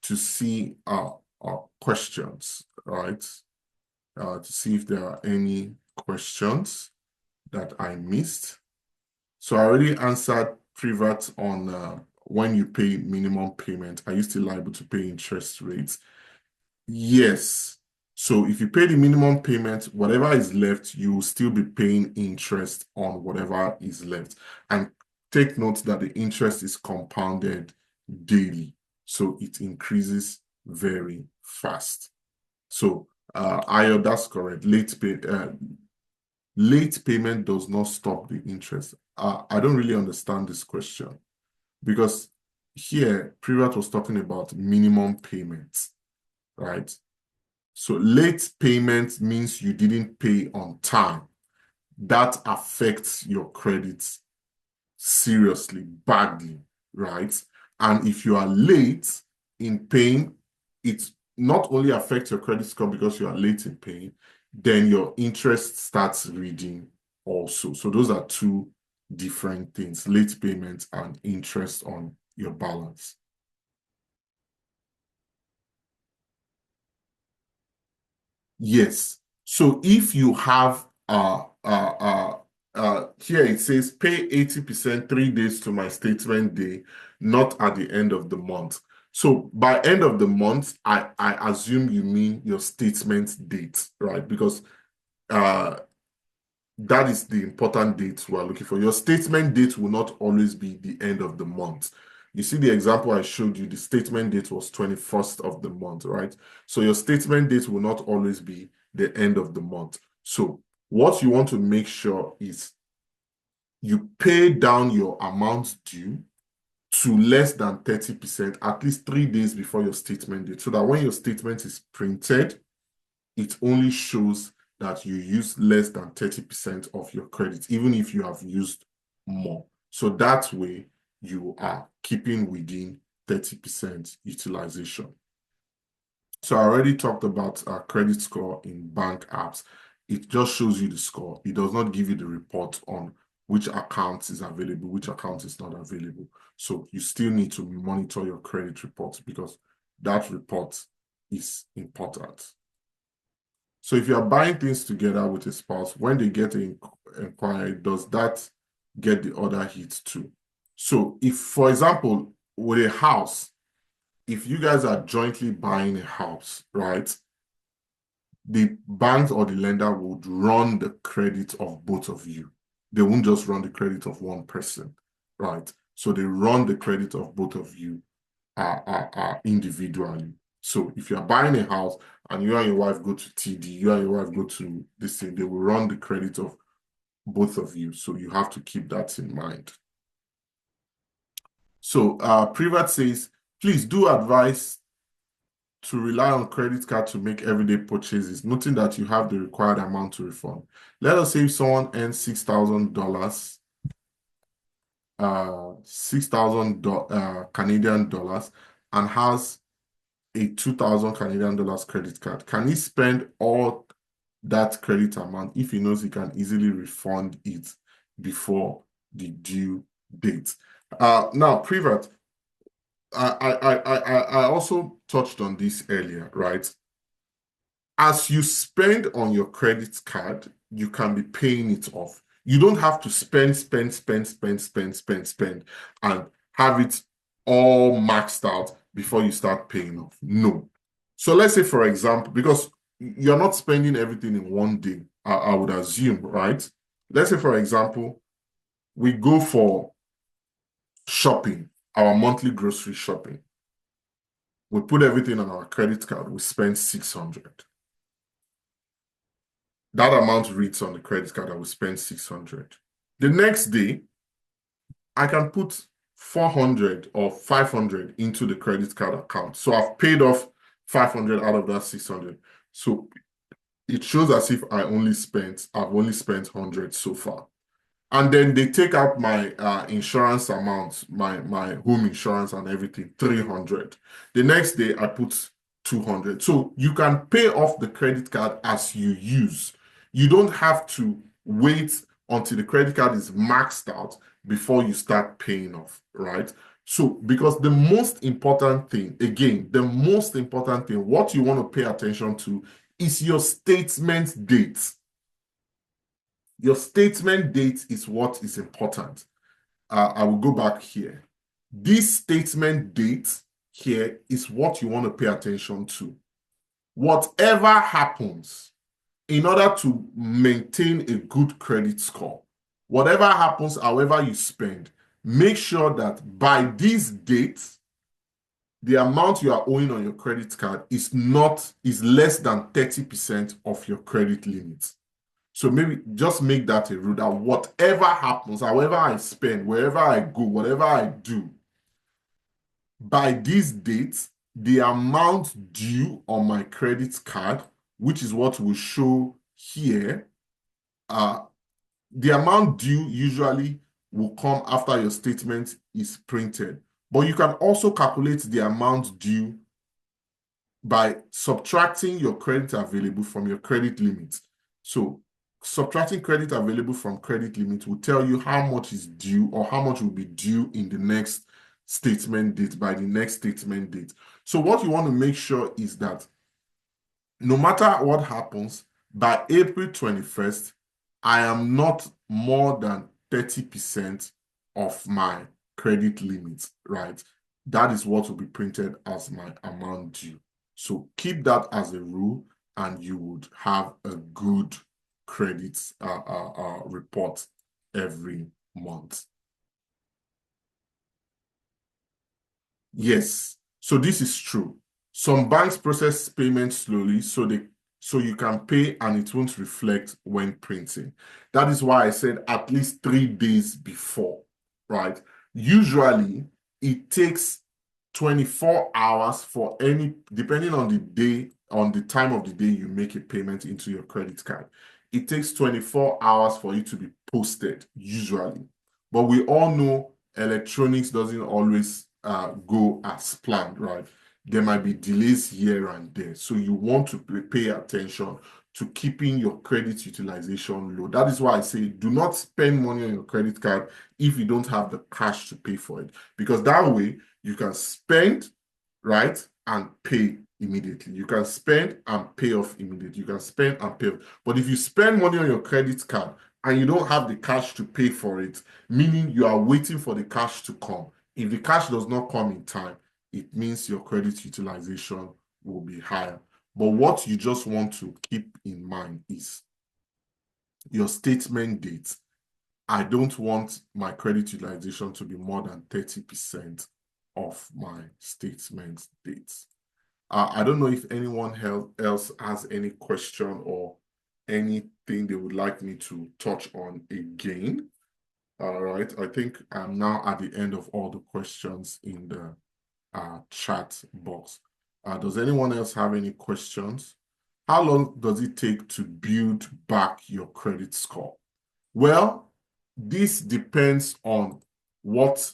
to see questions, right? To see if there are any questions that I missed. So I already answered Privat on when you pay minimum payment, are you still liable to pay interest rates? Yes. So if you pay the minimum payment, whatever is left, you will still be paying interest on whatever is left. And take note that the interest is compounded daily. So it increases very fast. So Ayo, that's correct. Late payment does not stop the interest. I don't really understand this question because here, Privat was talking about minimum payments, right? So late payment means you didn't pay on time. That affects your credit seriously, badly, right? And if you are late in paying, it not only affects your credit score because you are late in paying, then your interest starts reading also. So those are 2 different things, late payment and interest on your balance. Yes. So if you have here it says pay 80% 3 days to my statement day, not at the end of the month. So by end of the month, I assume you mean your statement date, right? Because that is the important date we are looking for. Your statement date will not always be the end of the month. You see the example I showed you, the statement date was 21st of the month, right? So your statement date will not always be the end of the month. So what you want to make sure is you pay down your amount due to less than 30%, at least 3 days before your statement date, so that when your statement is printed, it only shows that you use less than 30% of your credit, even if you have used more. So that way, you are keeping within 30% utilization. So I already talked about credit score in bank apps. It just shows you the score. It does not give you the report on which account is available, which account is not available. So you still need to monitor your credit reports because that report is important. So if you are buying things together with a spouse, when they get an inquiry, does that get the other hit too? So if, for example, with a house, if you guys are jointly buying a house, right, the bank or the lender would run the credit of both of you. They won't just run the credit of one person, right? So they run the credit of both of you individually. So if you're buying a house and you and your wife go to TD, you and your wife go to this thing, they will run the credit of both of you. So you have to keep that in mind. So Privat says, please do advise to rely on credit card to make everyday purchases, noting that you have the required amount to refund. Let us say if someone earns $6,000, Canadian dollars, and has a 2,000 Canadian dollars credit card. Can he spend all that credit amount if he knows he can easily refund it before the due date? Now, Privat, I also touched on this earlier, right? As you spend on your credit card, you can be paying it off. You don't have to spend, and have it all maxed out before you start paying off. No. So let's say, for example, because you're not spending everything in one day, I would assume, right? Let's say, for example, we go for shopping, our monthly grocery shopping. We put everything on our credit card, we spend 600. That amount reads on the credit card, I will spend 600. The next day, I can put 400 or 500 into the credit card account. So I've paid off 500 out of that 600. So it shows as if I've only spent 100 so far. And then they take out my insurance amount, my home insurance and everything, 300. The next day, I put 200. So you can pay off the credit card as you use. You don't have to wait until the credit card is maxed out before you start paying off, right? So, because the most important thing, again, the most important thing, what you want to pay attention to is your statement date. Your statement date is what is important. I will go back here. This statement date here is what you want to pay attention to. Whatever happens, in order to maintain a good credit score, whatever happens, however you spend, make sure that by this date, the amount you are owing on your credit card is less than 30% of your credit limit. So maybe just make that a rule that whatever happens, however I spend, wherever I go, whatever I do, by this date, the amount due on my credit card, which is what will show here, the amount due usually will come after your statement is printed. But you can also calculate the amount due by subtracting your credit available from your credit limit. So subtracting credit available from credit limit will tell you how much is due or how much will be due in the next statement date, by the next statement date. So what you want to make sure is that no matter what happens, by April 21st, I am not more than 30% of my credit limit, right? That is what will be printed as my amount due. So keep that as a rule and you would have a good credit report every month. Yes, so this is true. Some banks process payments slowly so you can pay and it won't reflect when printing. That is why I said at least 3 days before, right? Usually it takes 24 hours for any, depending on the day, on the time of the day you make a payment into your credit card. It takes 24 hours for it to be posted, usually. But we all know electronics doesn't always go as planned, right? There might be delays here and there. So you want to pay attention to keeping your credit utilization low. That is why I say do not spend money on your credit card if you don't have the cash to pay for it. Because that way you can spend, right, and pay immediately. You can spend and pay off immediately. You can spend and pay off. But if you spend money on your credit card and you don't have the cash to pay for it, meaning you are waiting for the cash to come, if the cash does not come in time, it means your credit utilization will be higher. But what you just want to keep in mind is your statement date. I don't want my credit utilization to be more than 30% of my statement dates. I don't know if anyone else has any question or anything they would like me to touch on again. All right, I think I'm now at the end of all the questions in the chat box. Does anyone else have any questions? How long does it take to build back your credit score? Well, this depends on what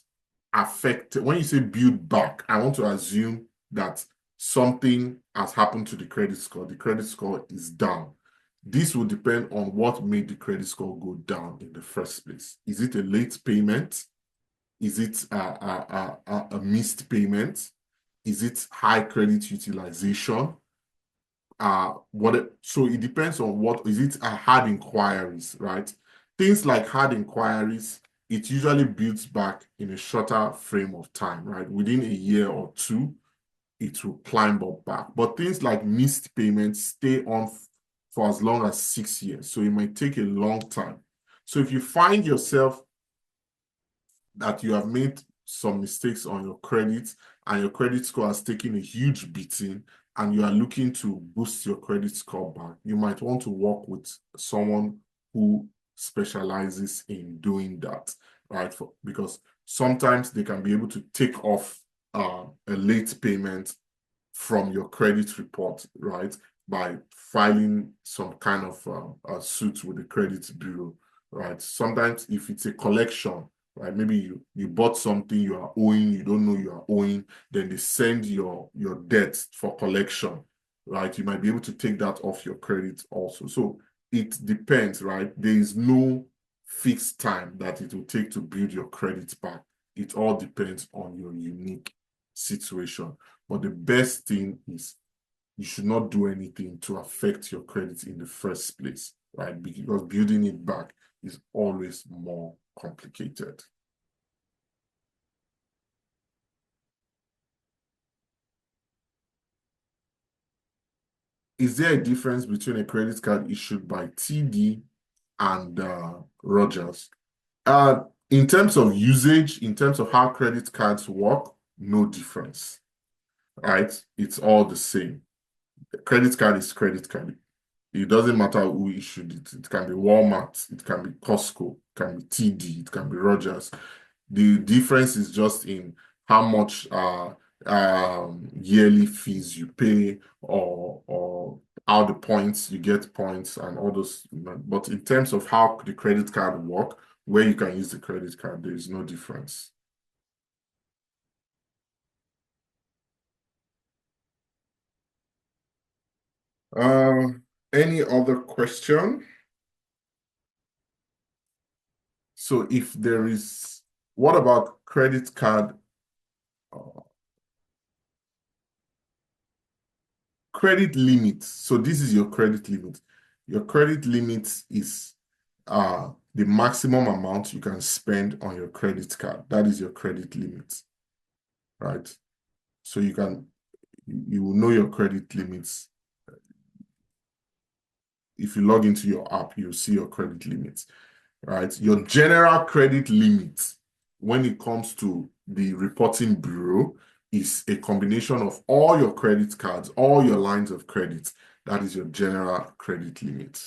affected. When you say build back, I want to assume that something has happened to the credit score. The credit score is down. This will depend on what made the credit score go down in the first place. Is it a late payment? Is it a missed payment? Is it high credit utilization? So it depends on what is it hard inquiries, right? Things like hard inquiries, it usually builds back in a shorter frame of time, right? Within a year or two, it will climb up back. But things like missed payments stay on for as long as 6 years. So it might take a long time. So if you find yourself that you have made some mistakes on your credit and your credit score has taken a huge beating and you are looking to boost your credit score back, you might want to work with someone who specializes in doing that, right? Because sometimes they can be able to take off a late payment from your credit report, right? By filing some kind of a suit with the credit bureau, right? Sometimes if it's a collection, right? Maybe you bought something you are owing, you don't know you are owing, then they send your debt for collection, right? You might be able to take that off your credit also. So it depends, right? There is no fixed time that it will take to build your credit back. It all depends on your unique situation. But the best thing is you should not do anything to affect your credit in the first place, right? Because building it back is always more complicated. Is there a difference between a credit card issued by TD and Rogers? In terms of usage, in terms of how credit cards work, no difference, right? It's all the same. A credit card is credit card. It doesn't matter who issued it. It can be Walmart, it can be Costco, it can be TD, it can be Rogers. The difference is just in how much yearly fees you pay or how the points, you get points and all those. But in terms of how the credit card work, where you can use the credit card, there is no difference. Any other question? So if there is, what about credit card? uh, Credit limit. So this is your credit limit. Your credit limit is the maximum amount you can spend on your credit card. That is your credit limit, right? So you will know your credit limits. If you log into your app, you'll see your credit limits, right? Your general credit limit when it comes to the reporting bureau is a combination of all your credit cards, all your lines of credit. That is your general credit limit.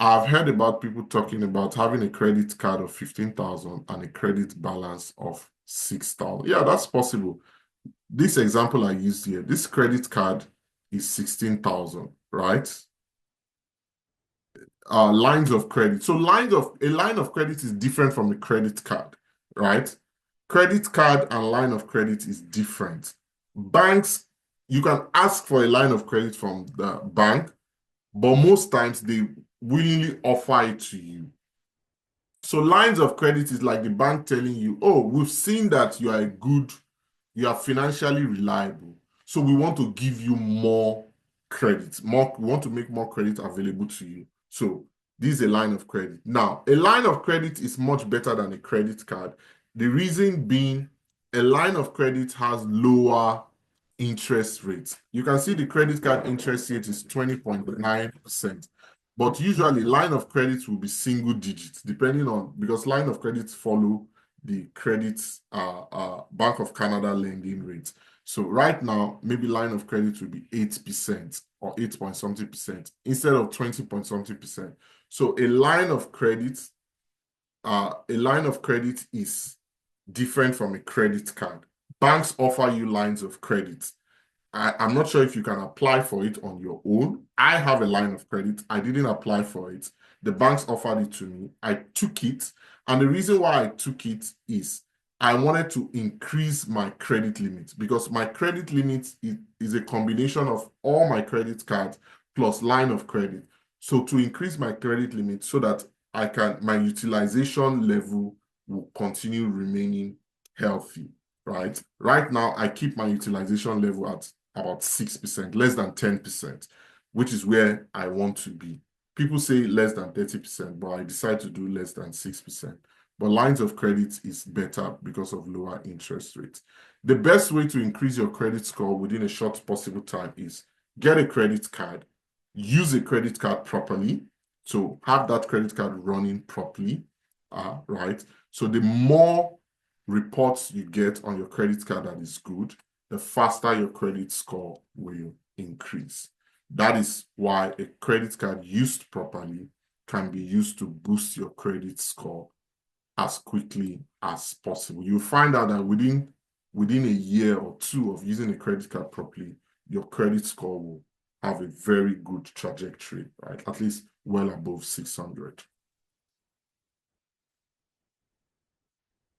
I've heard about people talking about having a credit card of 15,000 and a credit balance of 6,000. Yeah, that's possible. This example I used here, this credit card is 16,000, right? Lines of credit. So a line of credit is different from a credit card, right? Credit card and line of credit is different. Banks, you can ask for a line of credit from the bank, but most times they willingly offer it to you. So lines of credit is like the bank telling you, oh, we've seen that you are financially reliable. So we want to give you more credit. We want to make more credit available to you. So this is a line of credit. Now, a line of credit is much better than a credit card. The reason being a line of credit has lower interest rates. You can see the credit card interest rate is 20.9%. But usually line of credit will be single digits, depending on because line of credit follow the credit Bank of Canada lending rate. So right now, maybe line of credit will be 8% or 8 point something percent instead of 20 point something percent. So a line of credit is different from a credit card. banks offer you lines of credit. I'm not sure if you can apply for it on your own. I have a line of credit. I didn't apply for it. The banks offered it to me. I took it. And the reason why I took it is I wanted to increase my credit limit because my credit limit is a combination of all my credit cards plus line of credit. So to increase my credit limit so that my utilization level will continue remaining healthy, right? Right now, I keep my utilization level at about 6%, less than 10%, which is where I want to be. People say less than 30%, but I decide to do less than 6%. But lines of credit is better because of lower interest rates. The best way to increase your credit score within a short possible time is get a credit card, use a credit card properly, so have that credit card running properly, right? So the more reports you get on your credit card that is good, the faster your credit score will increase. That is why a credit card used properly can be used to boost your credit score as quickly as possible. You'll find out that within a year or two of using a credit card properly, your credit score will have a very good trajectory, right? At least well above 600.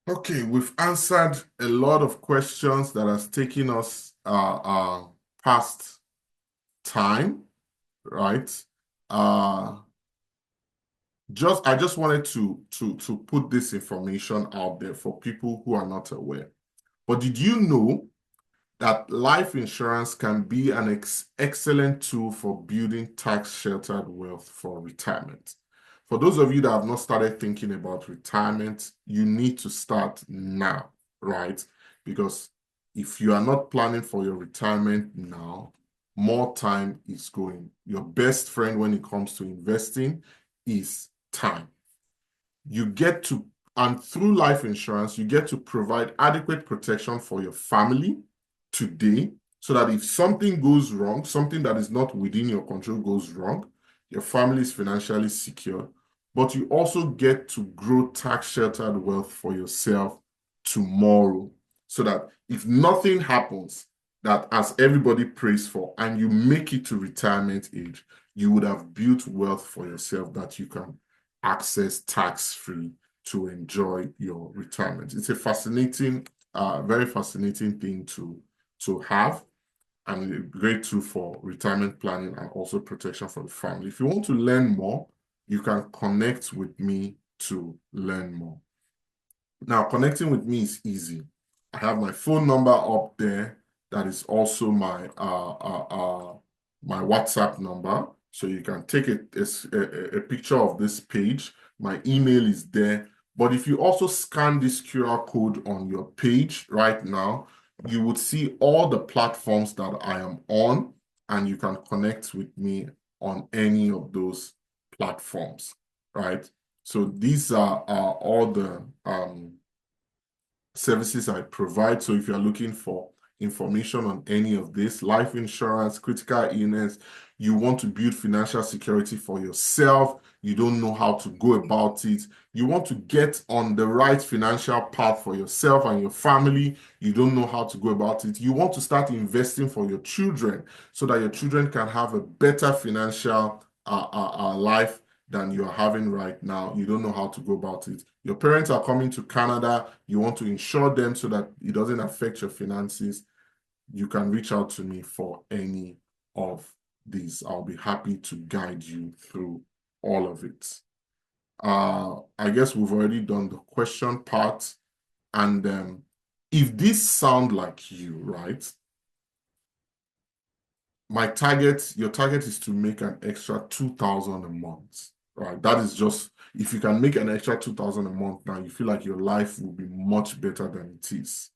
Okay, we've answered a lot of questions that has taken us past time, right? I just wanted to put this information out there for people who are not aware. But did you know that life insurance can be an excellent tool for building tax-sheltered wealth for retirement? For those of you that have not started thinking about retirement, you need to start now, right? Because if you are not planning for your retirement now, more time is going. Your best friend when it comes to investing is time. You get to, and through life insurance, you get to provide adequate protection for your family today, so that if something goes wrong, something that is not within your control goes wrong, your family is financially secure, but you also get to grow tax-sheltered wealth for yourself tomorrow, so that if nothing happens that as everybody prays for and you make it to retirement age, you would have built wealth for yourself that you can access tax-free to enjoy your retirement. It's a fascinating, very fascinating thing to have, and a great tool for retirement planning and also protection for the family. If you want to learn more, you can connect with me to learn more. Now, connecting with me is easy. I have my phone number up there. That is also my my WhatsApp number. So you can take a picture of this page. My email is there. But if you also scan this QR code on your page right now, you would see all the platforms that I am on, and you can connect with me on any of those platforms, right? So these are all the services I provide. So if you're looking for information on any of this, life insurance, critical illness, you want to build financial security for yourself, you don't know how to go about it, you want to get on the right financial path for yourself and your family, you don't know how to go about it, you want to start investing for your children so that your children can have a better financial life than you're having right now, you don't know how to go about it. Your parents are coming to Canada, you want to insure them so that it doesn't affect your finances, you can reach out to me for any of these. I'll be happy to guide you through all of it. I guess we've already done the question part. And if this sound like you, right? Your target is to make an extra 2,000 a month, right? That is just, if you can make an extra 2,000 a month now, you feel like your life will be much better than it is.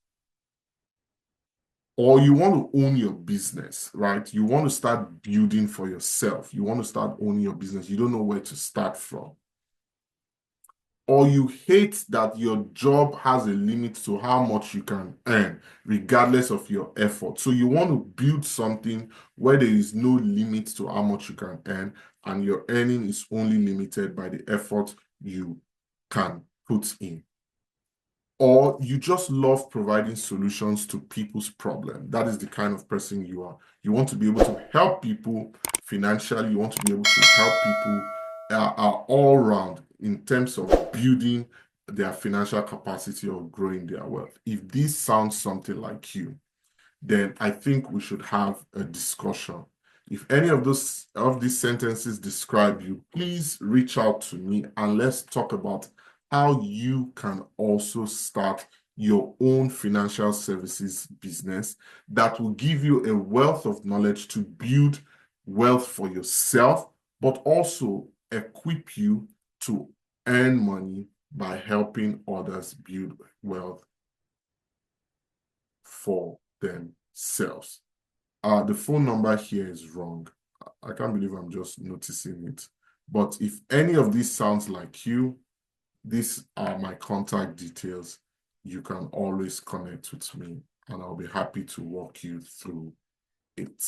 Or you want to own your business, right? You want to start building for yourself. You want to start owning your business. You don't know where to start from. Or you hate that your job has a limit to how much you can earn, regardless of your effort. So you want to build something where there is no limit to how much you can earn, and your earning is only limited by the effort you can put in. or you just love providing solutions to people's problem. That is the kind of person you are. You want to be able to help people financially. You want to be able to help people all around in terms of building their financial capacity or growing their wealth. If this sounds something like you, then I think we should have a discussion. If any of these sentences describe you, please reach out to me and let's talk about how you can also start your own financial services business that will give you a wealth of knowledge to build wealth for yourself, but also equip you to earn money by helping others build wealth for themselves. The phone number here is wrong. I can't believe I'm just noticing it. But if any of this sounds like you, these are my contact details. You can always connect with me and I'll be happy to walk you through it.